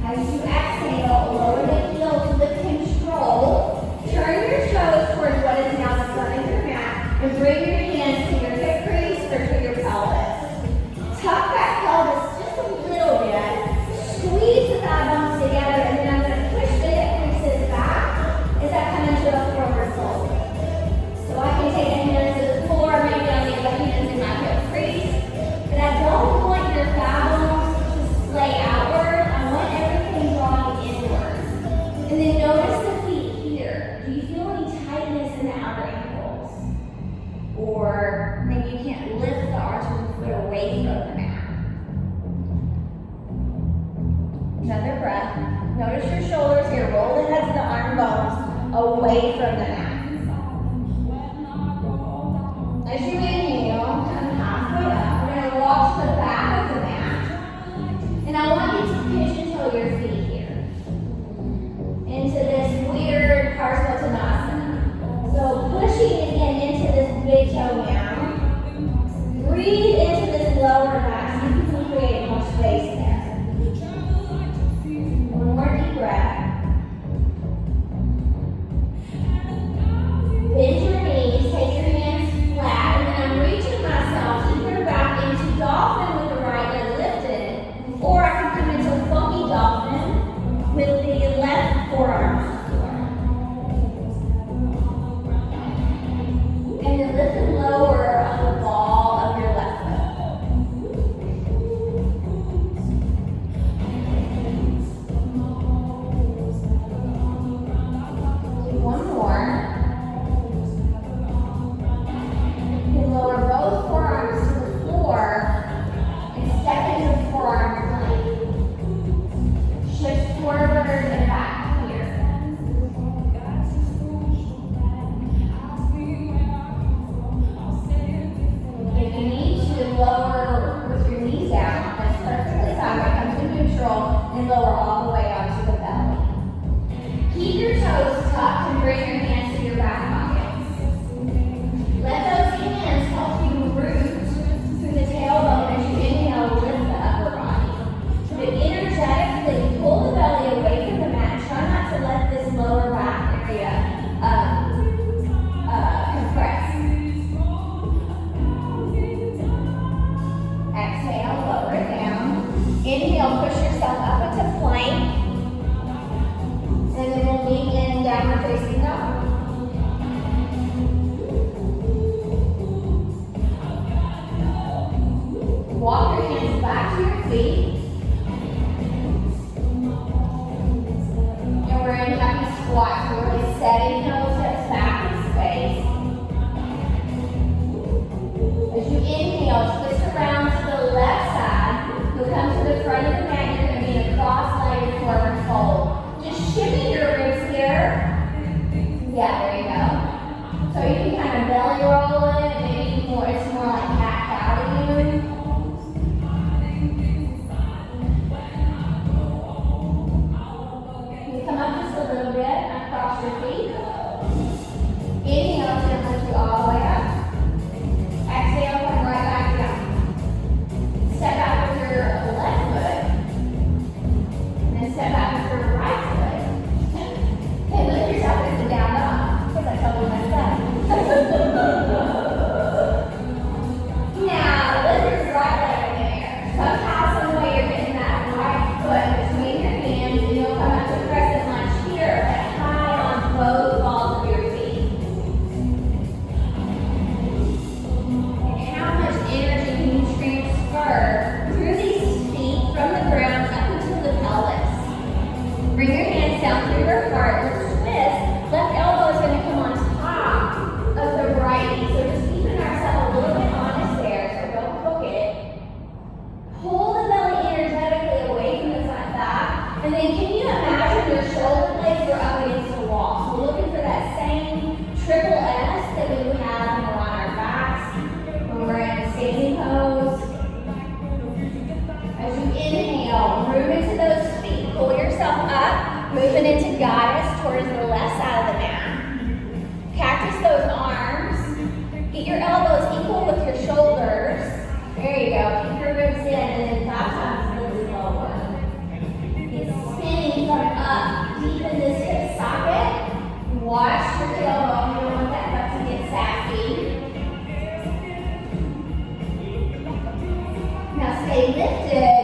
As you exhale, lower the heels with control. Turn your toes towards what is now the front of your mat, and bring your hands to your hip crease or to your pelvis. Tuck that pelvis just a little bit. Squeeze the thigh bones together, and then I'm going to push the hip creases back as I come into a forward fold. So I can take the hands to the floor, maybe I'll leave the hands in my hip crease. But I don't want your thigh bones to splay outward. I want everything drawing inward. And then notice the feet here. Do you feel any tightness in the outer ankles? Or maybe you can't lift the arch of the foot away from the mat. Another breath. Notice your shoulders here. Roll the heads of the arm bones away from the mat. As you inhale, come halfway up. We're going to walk to the back of the mat. And I want you to pigeonhole your feet here into this weird Parsvottanasana. So pushing again into this big toe down. Breathe into this lower back so you can create more space there. One more deep breath. Bend your knees, take your hands flat, and then I'm reaching myself either back into dolphin with the right leg lifted, or I can come into funky dolphin and lower all the way onto the belly. Keep your toes tucked and bring your hands to your back pockets. Let those hands help you root through the tailbone as you inhale, lift the upper body. But energetically pull the belly away from the mat. Try not to let this lower back area compress. Exhale, lower it down. Inhale, push yourself up into plank. And then we'll meet in downward facing dog. Walk your hands back to your feet. And we're in happy squat. So we're really setting those hips back in space. As you inhale, twist around to the left side. You'll come to the front of the mat. You're going to be in a cross-legged forward fold. Just shimmy your ribs here. Yeah, there you go. So you can kind of belly roll it. Maybe more, it's more like cat-cow to you. You come up just a little bit and cross your feet. Inhale, it's going to lift you all the way up. Exhale, come right back down. Step out with your left foot. And then step out with your right foot. Okay, lift yourself into down dog. Because I totally messed up. Now, lift your right leg in the air. Somehow, some way you're getting that right foot between your hands and you'll come up to crescent lunge here, but high on both balls of your feet. And how much energy can you transfer through these feet from the ground up into the pelvis? Bring your hands down through your heart. Let's twist. Left elbow is going to come on top of the right knee. So just keeping ourselves a little bit honest there, so don't hook it. Pull the belly energetically away from the front back. And then can you imagine your shoulder blades are up against the wall? So we're looking for that same triple S that we would have when we're on our backs, when we're in a standing pose. As you inhale, move into those feet. Pull yourself up, moving into goddess towards the left side of the mat. Cactus those arms. Get your elbows equal with your shoulders. There you go. Keep your ribs in and then baptize really lower. Get spinning from up. Deepen this hip socket. Watch your tailbone. You don't want that butt to get sassy. Now stay lifted.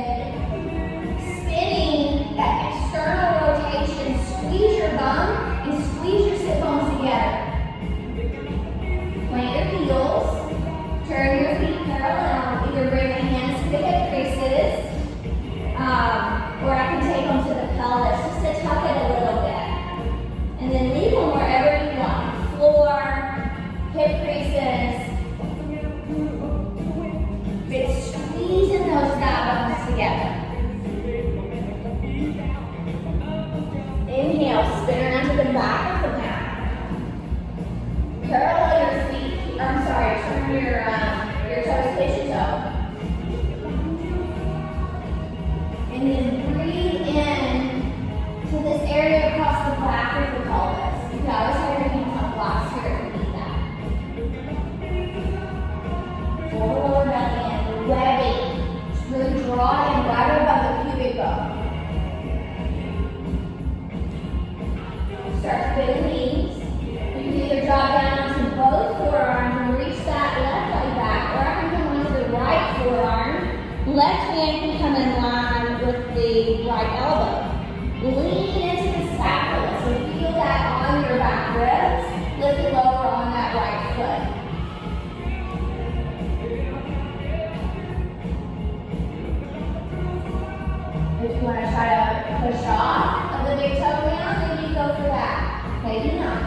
Spinning that external rotation. Squeeze your bum and squeeze your sit bones together. Plant your heels. Turn your feet parallel. Either bring the hands to the hip creases, or I can take them to the pelvis just to tuck it a little bit. And then leave them wherever you want. Floor, hip creases. But squeezing those thigh bones together. Inhale, spin around to the back of the mat. Parallel your feet. Turn your toes face to toe. And then breathe in to this area across the back of the pelvis. You can always have your hands on blocks here if you need that. Pull the lower belly in, webbing. Just really draw in right above the pubic bone. Start to bend the knees. You can either drop down onto both forearms and reach that left leg back, or I can come onto the right forearm. Left hand can come in line with the right elbow. Lean into the scapula, so feel that on your back ribs. Lift it lower on that right foot. If you want to try to push off of the big toe down, then you go for that. Maybe not.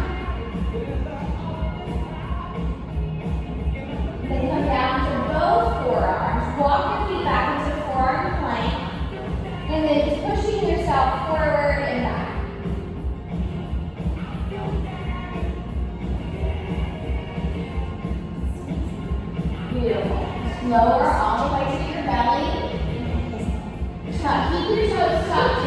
Then come down to both forearms. Walk your feet back into forearm plank. And then just pushing yourself forward and back. Beautiful. Lower all the way to your belly. Keep your toes tucked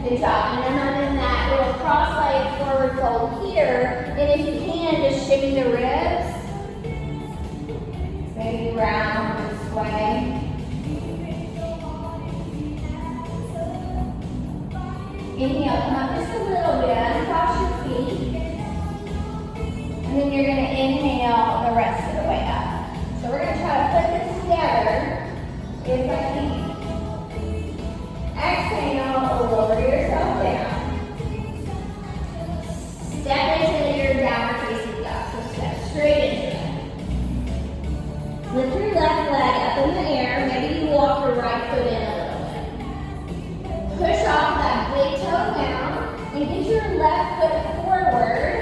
Good job. And then I'm in that little cross-legged forward fold here. And if you can, just shimmy the ribs. Maybe round this way. Inhale, come up just a little bit, cross your feet. And then you're going to inhale the rest of the way up. So we're going to try to put this together if I can. Exhale, lower yourself down. Step into your downward facing dog. So step straight into it. Lift your left leg up in the air. Maybe you walk your right foot in a little bit. Push off that big toe down and get your left foot forward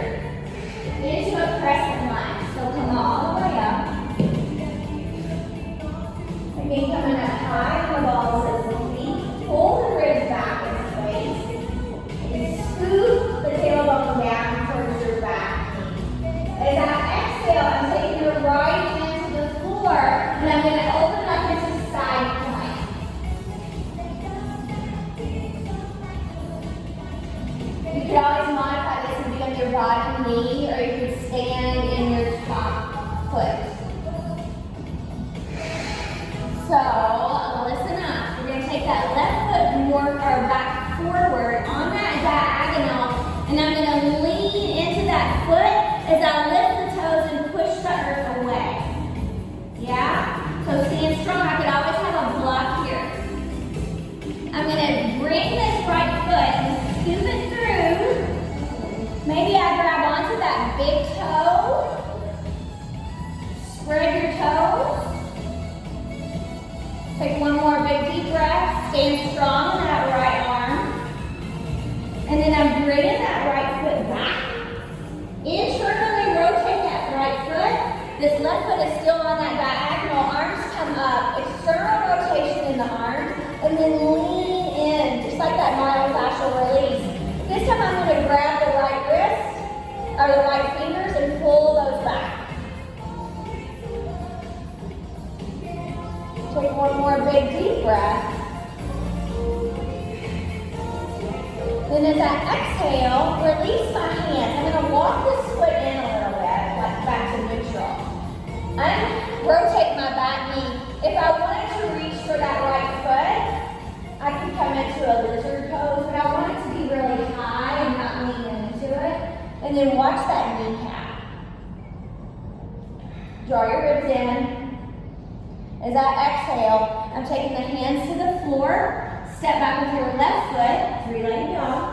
into a crescent line. So come all the way up. Again, coming up high on the balls of the feet. Pull the ribs back in place. And scoop the tailbone down towards your back knee. As I exhale, I'm taking your right hand to the floor and I'm going to open up into side plank. You could always modify this and be on your bottom knee, or you could stand in your top foot. So, listen up. We're going to take that left foot more or back forward on that diagonal, and I'm going to lean into that foot as I lift the toes and push the earth away. Yeah? So stand strong. I could always have a block here. I'm going to bring this right foot and scoop it through. Maybe I grab onto that big toe. Spread your toes. Take one more big deep breath. Stand strong in that right arm. And then I'm bringing that right foot back. Internally rotate that right foot. This left foot is still on that diagonal. Arms come up. External rotation in the arms. And then lean in, just like that myofascial release. This time I'm going to grab the right wrist, or the right fingers, and pull those back. Take one more big deep breath. Then as I exhale, release my hands. I'm going to walk this foot in a little bit, like back to neutral. Rotate my back knee. If I wanted to reach for that right foot, I could come into a lizard pose, but I want it to be really high and not lean into it. And then watch that kneecap. Draw your ribs in. As I exhale, I'm taking the hands to the floor. Step back with your left foot, three-legged dog.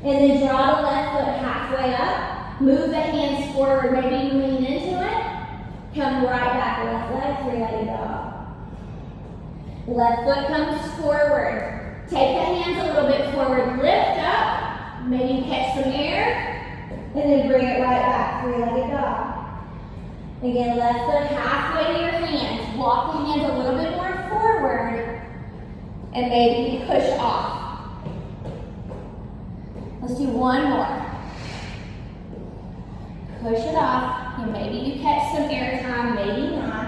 And then draw the left foot halfway up. Move the hands forward, maybe you lean into it. Come right back, left leg, three-legged dog. Left foot comes forward. Take the hands a little bit forward, lift up. Maybe you catch some air. And then bring it right back, three-legged dog. Again, left foot halfway to your hands. Walk the hands a little bit more forward. And maybe you push off. Let's do one more. Push it off. And maybe you catch some air time, maybe not.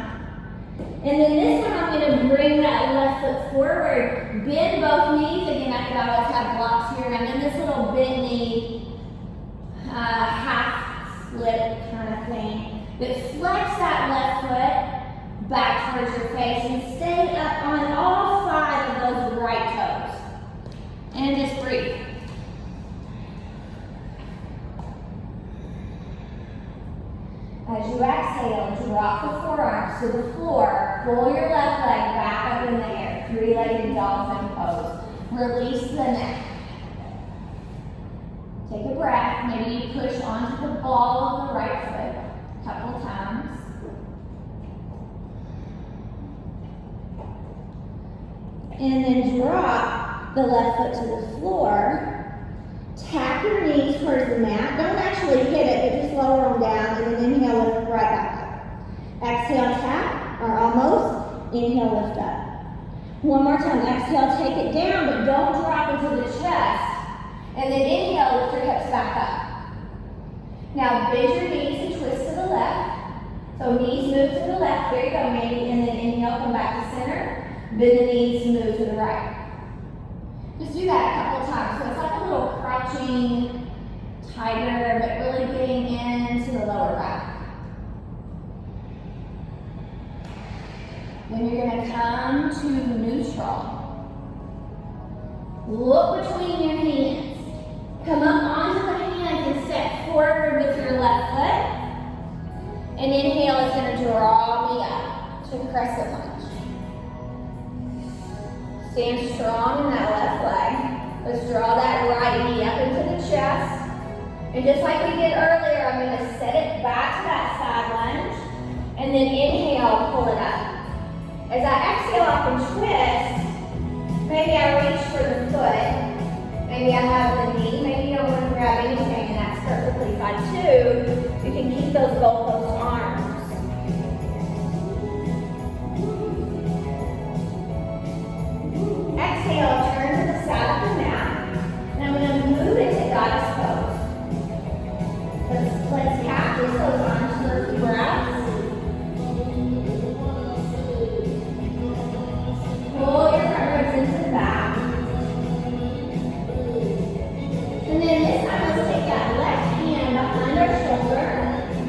And then this time I'm going to bring that left foot forward. Bend both knees. Again, I could always have blocks here. And I'm in this little bent knee, half split kind of thing. But flex that left foot back towards your face and stay up on all 5 of those right toes. And just breathe. As you exhale, drop the forearms to the floor. Pull your left leg back up in the air. Three-legged dolphin pose. Release the neck. Take a breath. Maybe you push onto the ball of the right foot. Couple times. And then drop the left foot to the floor. Tap your knees towards the mat. Don't actually hit it, but just lower them down. And then inhale, lift right back up. Exhale, tap, or almost. Inhale, lift up. One more time. Exhale, take it down, but don't drop into the chest. And then inhale, lift your hips back up. Now bend your knees and twist to the left. So knees move to the left. There you go, maybe. And then inhale, come back to center. Bend the knees, move to the right. Just do that a couple times. So it's like a little crouching tiger, but really getting into the lower back. Then you're gonna come to neutral. Look between your hands. Come up onto the hands and step forward with your left foot. And inhale is gonna draw me up to crescent lunge. Stand strong in that left leg. Let's draw that right knee up into the chest. And just like we did earlier, I'm gonna set it back to that side lunge. And then inhale, pull it up. As I exhale up and twist, maybe I reach for the foot. Maybe I have the knee. Maybe you don't want to grab anything, and that's perfectly fine too. You can keep those goalpost arms. Exhale, turn to the side of the mat. And I'm going to move into goddess pose. Let's cactus those arms for a few breaths. Pull your front ribs into the back. And then this time let's take that left hand behind our shoulder.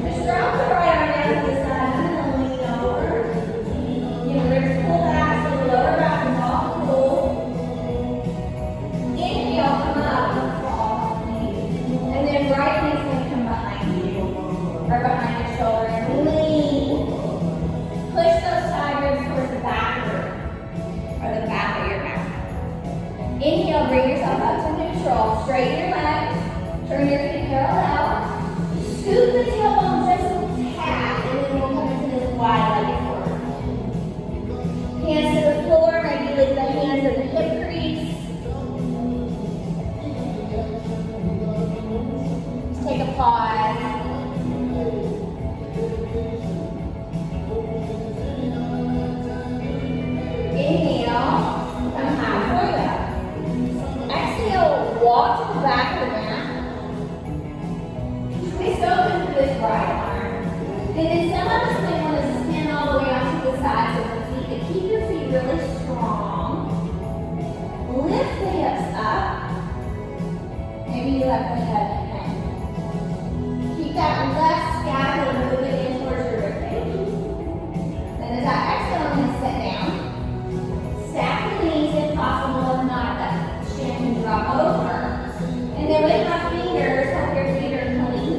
Just drop the right arm down to the side and then lean over. Your ribs pull back so the lower back is all full. Inhale, come up and fall. And then right hand's going to come behind you or behind your shoulder and lean. Push those side ribs towards the back or the back of your back. Inhale, bring yourself up to neutral. Straighten your legs. Turn your feet parallel. Scoop the tailbone just a tad, and then we'll come into this wide-legged forward. Hands to the floor. Maybe leave the hands in the hip crease. Just take a pause. Inhale. Come halfway up. Exhale, walk to the back of the mat. Twist open for this right arm. And then some of us may want to spin all the way out to the sides of the feet. To keep your feet really strong. Lift the hips up. Maybe you let the head hang. Keep that left scap and move it in towards your ribcage. Then as I exhale, I'm going to sit down. Stack the knees if possible, if not, that shin can drop over. And then with my fingers, hope your feet are clean.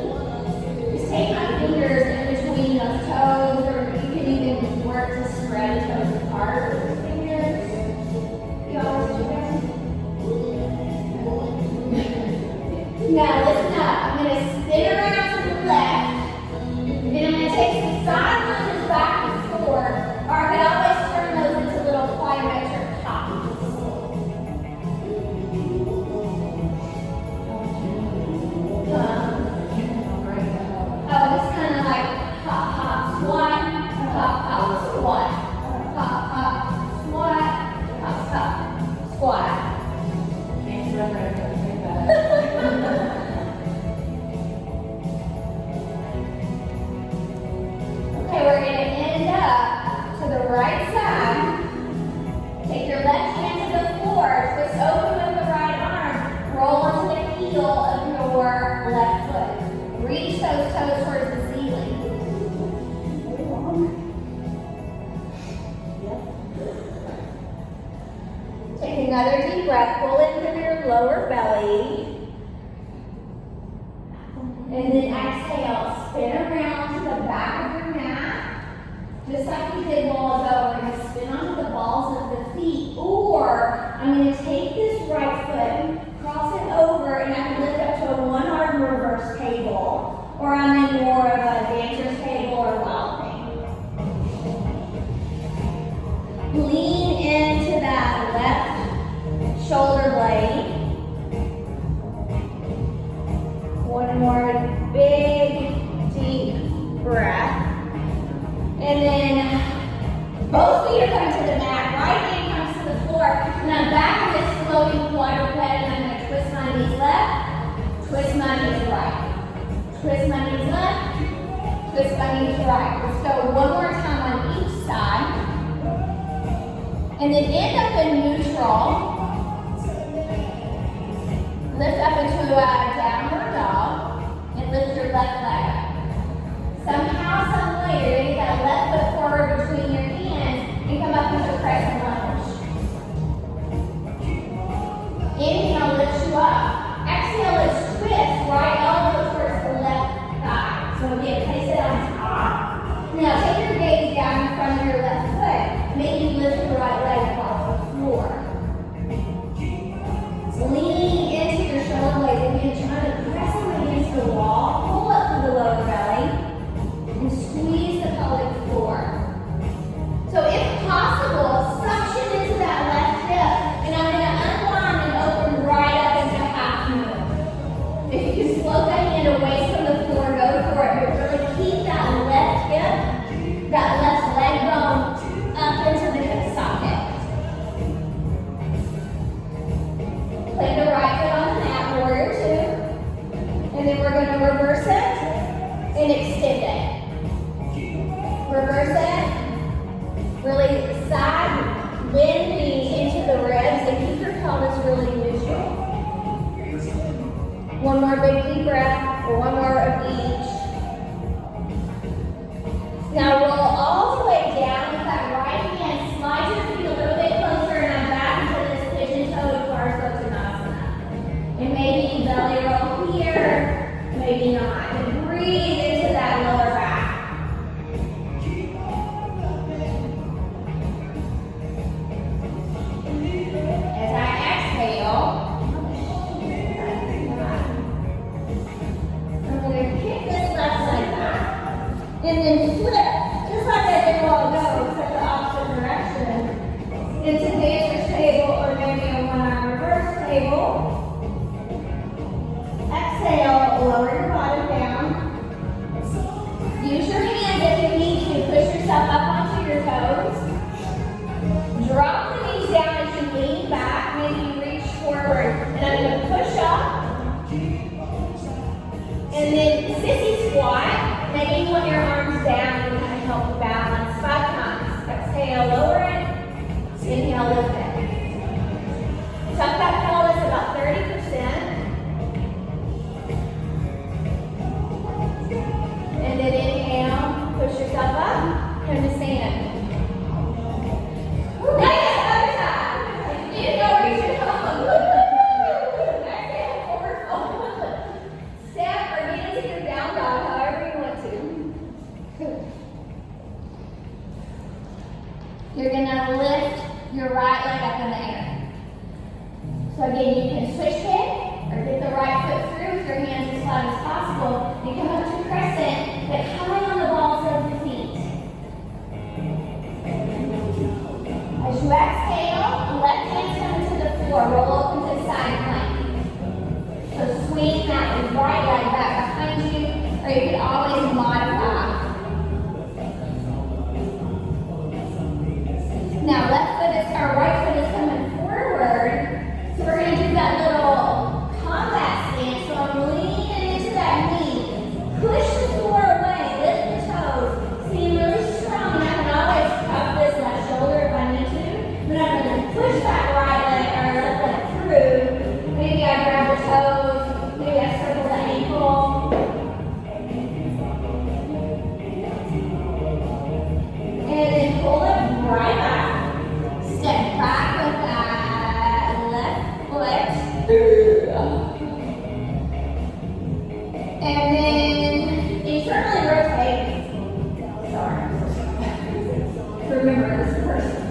Just take my fingers in between those toes, or you can even work to spread the toes apart with your fingers. You always do that? Now listen up. I'm going to spin around to the left. Then I'm going to take some side lunges back and forth, or I could always turn those into little plyometric hops. It's kind of like hop, hop, squat, hop, hop, squat, hop, hop, squat, hop, hop, squat. Okay, we're going to end up to the right side. Take your left hand to the floor. Twist open with the right arm. Roll onto the heel of your left foot. Reach those toes towards the ceiling. Take another deep breath. Pull in through your lower belly. And then exhale. Spin around to the back of your mat. Just like we did a while ago, we're going to spin onto the balls of the feet. Or I'm going to take this right foot, cross it over, and I can lift up to a one-arm reverse table. Or I'm in more of a dancer's table or wild thing. Lean into that left shoulder blade. One more big, deep breath. And then both feet are coming to the mat. Right hand comes to the floor. And I'm back in this floating quadruped, and I'm going to twist my knees left, twist my knees right. Twist my knees left, twist my knees right. Let's go one more time on each side. And then end up in neutral. downward dog and lift your left leg up. Somehow, some way, you're going to get that left foot forward between your hands and come up into a crescent lunge. Inhale, lift you up. Exhale, let's twist right elbow towards the left thigh. So again, place it on top. Now take your gaze down in front of your left foot. Maybe lift your right leg off the floor. Leaning into your shoulder blades, again, trying to press them against the wall. Pull up through the lower belly and squeeze the pelvic floor. So if possible, suction into that left hip, and I'm going to unwind and open right up into half moon. If you can float that hand away from the floor, go for it, but really keep that left hip, that left leg bone up into the hip socket. Place the right foot on the mat, warrior two, and then we're going to reverse it and extend it. Reverse it, really side bending into the ribs and keep your pelvis really neutral. One more big deep breath, or one more of each. Now roll all the way down with that right hand, slide your feet a little bit closer, and I'm back into this pigeon toed Parasuttanasana. And maybe belly roll here, maybe not. And breathe into that lower back. As I exhale, I'm going to kick this left leg back and then flip, just like I did a while ago, except the opposite direction, into dancer's table or maybe a one-arm reverse table. Exhale, lower your bottom down. Use your hands if you need to. Push yourself up onto your toes. Drop the knees down as you lean back. Maybe you reach forward. And I'm going to push up. And then sissy squat. Maybe you want your arms down and kind of help balance 5 times. Exhale, lower it. Inhale, lift it. Tuck that pelvis about 30%. And then inhale, push yourself up, come to stand. Nice, other side. You know where you should come. Exhale, forward fold. Step or get into your down dog, however you want to. You're gonna lift your right leg up in the air. So again, you can switch kick or get the right foot through with your hands as flat as possible and come up to crescent, but high on the balls of the feet. As you exhale, left hand comes to the floor, roll open to side plank. So swing that right leg back behind you, or you can always modify. Now right foot is coming forward, so we're going to do that little combat stance. So I'm leaning into that knee, push the floor away, lift the toes. See, I'm really strong, and I can always cup this left shoulder if I need to, but I'm going to push that right leg or left leg through. Maybe I grab the toes, maybe I circle the ankle. And then pull it right back. Step back with that left foot. And then internally rotate. Sorry. Remember this person.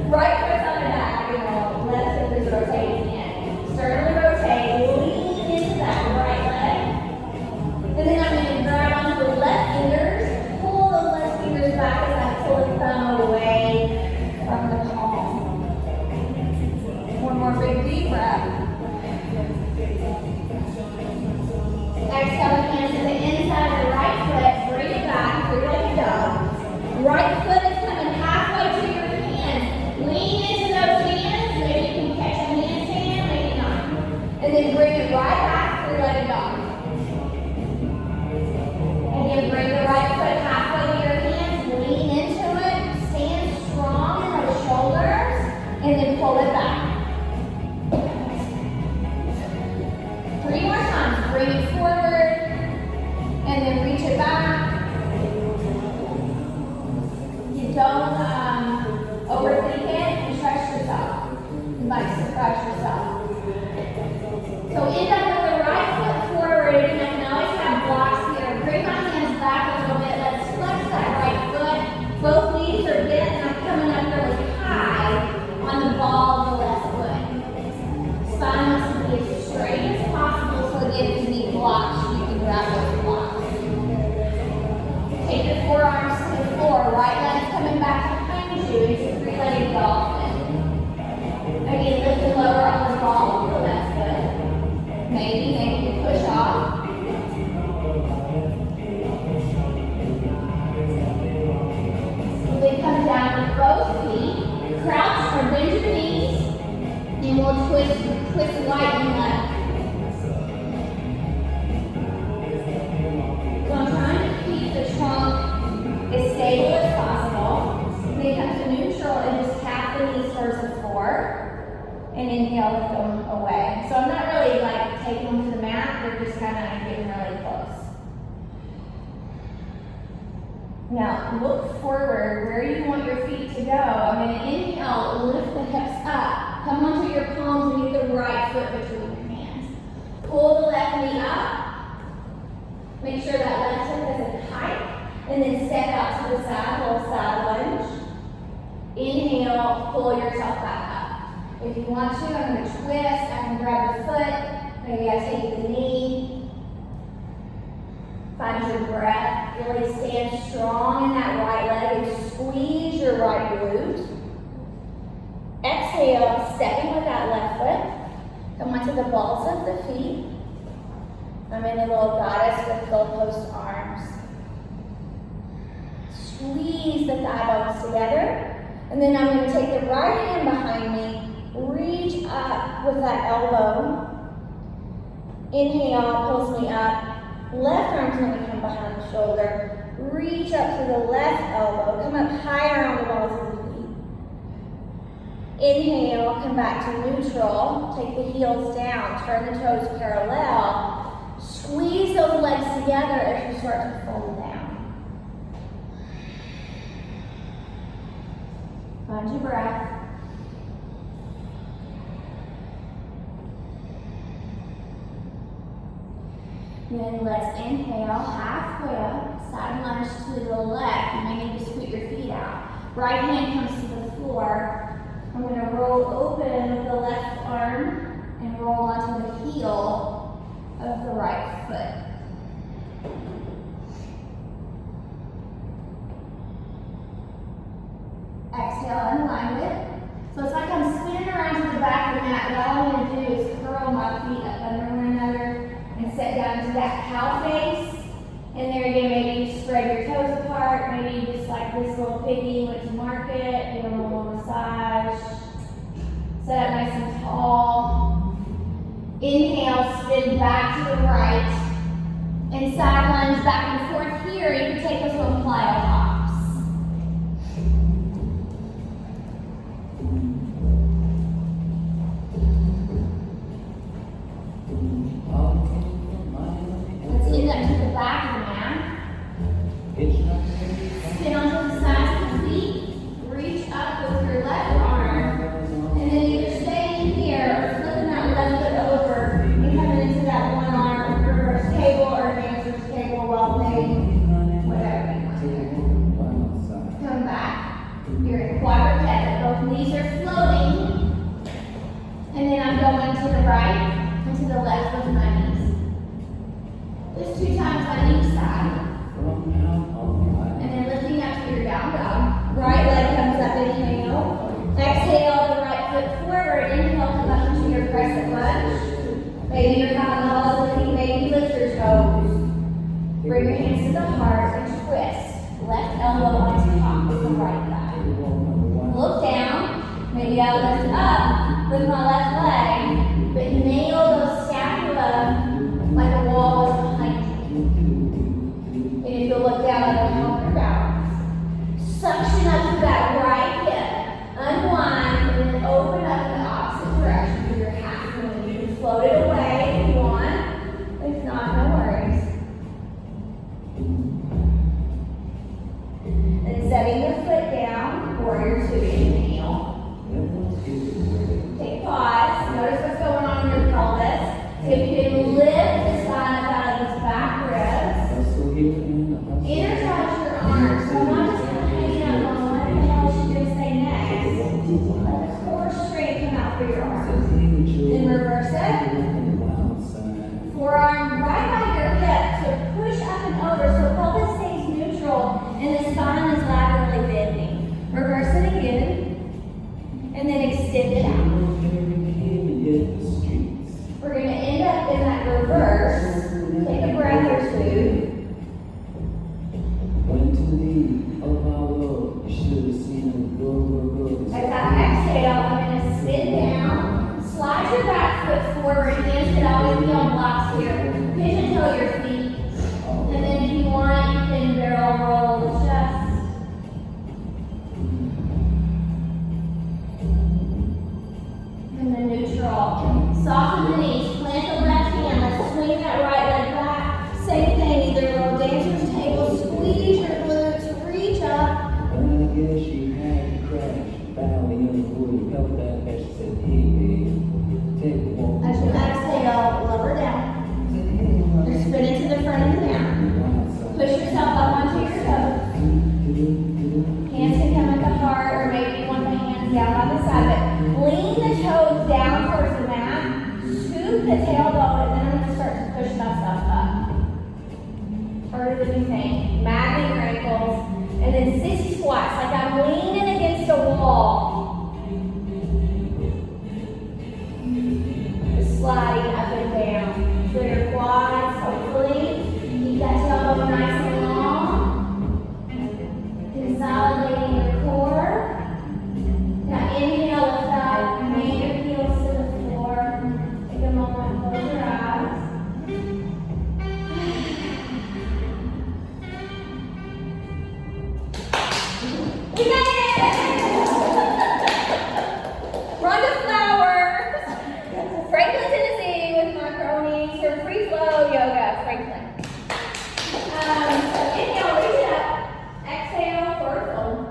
Right foot's on the diagonal, left foot is rotating in. Externally rotate, lean into that right leg. And then I'm going to grab onto the left fingers, pull those left fingers back as I pull the thumb away from the palm. One more big deep breath. Exhale, hands to the inside of the right foot. Bring it back, three-legged dog. Right foot is coming halfway to your hands. Lean into those hands. Maybe you can catch a handstand, maybe not. And then bring it right back, three-legged dog. And then bring the right foot halfway to your hands. Lean into it. Stand strong in those shoulders. And then pull it back. And then reach it back. You don't overthink it and trust yourself. You might surprise yourself. So end up with the right foot forward, and I can always have blocks here. Bring my hands back a little bit. Let's flex that right foot. Both knees are bent, and I'm coming up really high on the ball of the left foot. Spine wants to be as straight as possible, so again, if you need blocks, you can grab those blocks. Take your forearms to the floor. Right leg coming back behind you into three-legged dolphin. Again, lift and lower on the ball of the left foot. Maybe you push off. Then come down with both feet. Crouch or bend your knees. And we'll twist right and left. So I'm trying to keep the trunk as stable as possible. Then come to neutral and just tap the knees towards the floor. And inhale, lift them away. So I'm not really like taking them to the mat, they're just kind of getting really close. Now look forward where you want your feet to go. I'm going to inhale, lift the hips up. Come onto your palms and get the right foot between your hands. Pull the left knee up. Make sure that left hip isn't tight. And then step out to the side, little side lunge. Inhale, pull yourself back up. If you want to, I'm going to twist. I can grab the foot. Maybe I take the knee. Find your breath. Really stand strong in that right leg and squeeze your right glute. Exhale, stepping with that left foot. Come onto the balls of the feet. I'm in a little goddess with goalpost arms. Squeeze the thigh bones together. And then I'm going to take the right hand behind me. Reach up with that elbow. Inhale, pulls me up. Left arm's going to come behind the shoulder. Reach up to the left elbow. Come up higher on the balls of the feet. Inhale, come back to neutral. Take the heels down. Turn the toes parallel. Squeeze those legs together as you start to fold down. Find your breath. Then let's inhale, halfway up, side lunge to the left. You may need to scoot your feet out. Right hand comes to the floor. I'm going to roll open with the left arm and roll onto the heel of the right foot. Exhale, unwind it. So it's like I'm spinning around to the back of the mat, but all I'm going to do is curl my feet up under one another and set down to that cow face. And there again, maybe you spread your toes apart. Maybe you just like this little piggy went to market, give them a little massage. Set up nice and tall. Inhale, spin back to the right. And side lunge back and forth here. You can take those little plyo hops. End up to the back of the mat. Spin onto the sides of the feet. Reach up with your left arm. And then either staying here or flipping that left foot over and coming into that one arm reverse table or dancer's table while playing whatever you want to do. Come back. You're in quadruped. Both knees are floating. And then I'm going to the right and to the left with my knees. Just 2 times on each side. And then lifting up to your down dog. Right leg comes up, inhale. Exhale, the right foot forward. Inhale, come up into your crescent lunge. Maybe you're having balls of the feet, maybe lift your toes. Bring your hands to the heart and twist. Left elbow on top with the right thigh. Look down. Maybe I'll lift up with my left leg, but nail those scapula like a wall is behind you. And if you look down, it'll help your balance. Suction up to that right hip. Unwind and then open up in the opposite direction for your half moon. You can float it away if you want. If not, no worries. for your arms. Then reverse it. Forearm right by your hip. So push up and over so pelvis stays neutral and the spine is laterally bending. Reverse it again. And then extend it out. We're going to end up in that reverse. Take a breath or two. As I exhale, I'm going to sit down. Slide your back foot forward. Hands should always be on blocks here. Pigeon toe your feet. And then if you want, you can barrel roll the chest. And then neutral. Soften the knees. Plant the left hand. Let's swing that right leg back. Same thing. Either roll dancer's table. Squeeze your glutes. Reach up. I guess you had to crash. Bow in the wood. Help that bitch said, hey, babe. Take the walk. As you exhale, lower down. You're spinning to the front of the mat. Push yourself up onto your toes. Hands can come at the heart, or maybe you want the hands down by the side. But lean the toes down towards the mat. Scoop the tailbone, and then I'm going to start to push myself up. Part of the new thing. Magnet your ankles. And then 60 squats, like I'm leaning against a wall. Just sliding up and down. So your quads, hopefully, keep that tailbone nice and long. Consolidating your core. Now inhale, lift up, bring your heels to the floor. Take a moment, close your eyes. We got it! Rhonda Flowers! Franklin, Tennessee with macaroni. So free flow yoga, Franklin. So inhale, reach it up. Exhale, forward fold.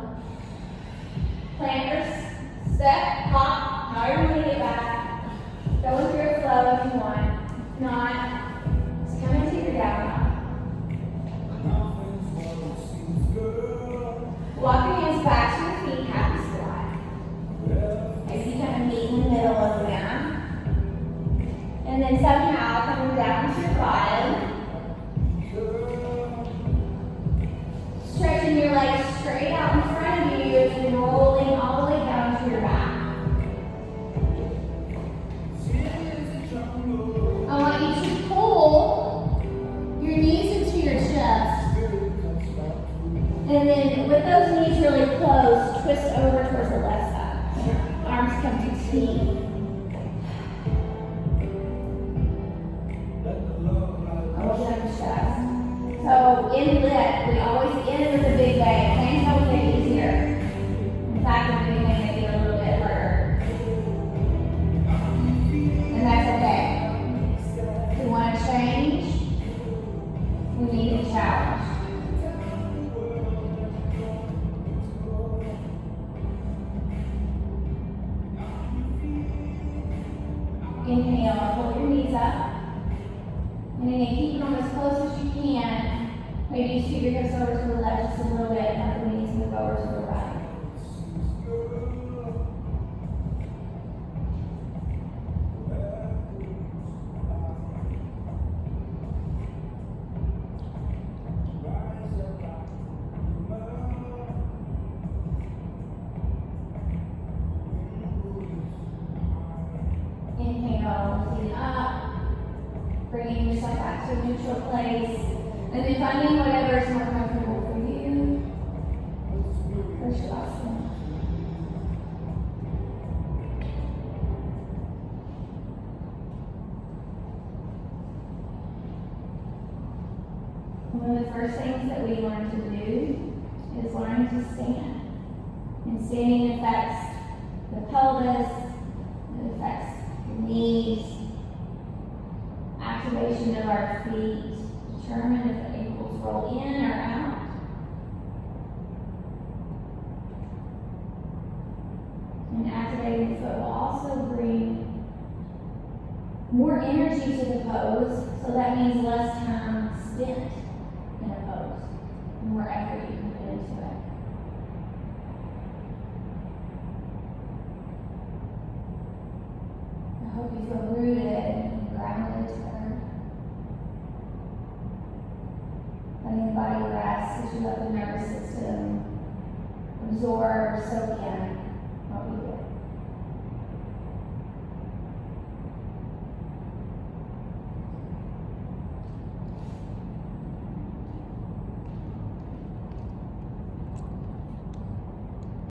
Planters, step, hop, however you want to get back. Go with your flow if you want. If not, just come into your down dog. Walk your hands back to your feet, happy squat. As you kind of meet in the middle of them. And then somehow coming down to your bottom. Stretching your legs straight out in front of you and rolling all the way down to your back. I want you to pull your knees into your chest. And then with those knees really close, twist over towards the left side. Arms come to T. Open up the chest. So in lift, we always end with a big wave. Plans how we get easier. In fact, we're doing it maybe a little bit harder. And that's okay. If we want to change, we need a challenge. Inhale, pull your knees up. And again, keep them as close as you can. Maybe you scoot your hips over to the left just a little bit, and let the knees move over to the right. Inhale, lifting up, bringing yourself back to a neutral place, and then finding whatever is more comfortable for you. First awesome. One of the first things that we learn to do is learn to stand. And standing affects the pelvis, it affects the knees, activation of our feet, determine if the ankles roll in or out. And activating the foot will also bring more energy to the pose, so that means less time spent in a pose, more effort you can put into it. You feel rooted, grounded to earth. Letting the body rest as you let the nervous system absorb, soak in.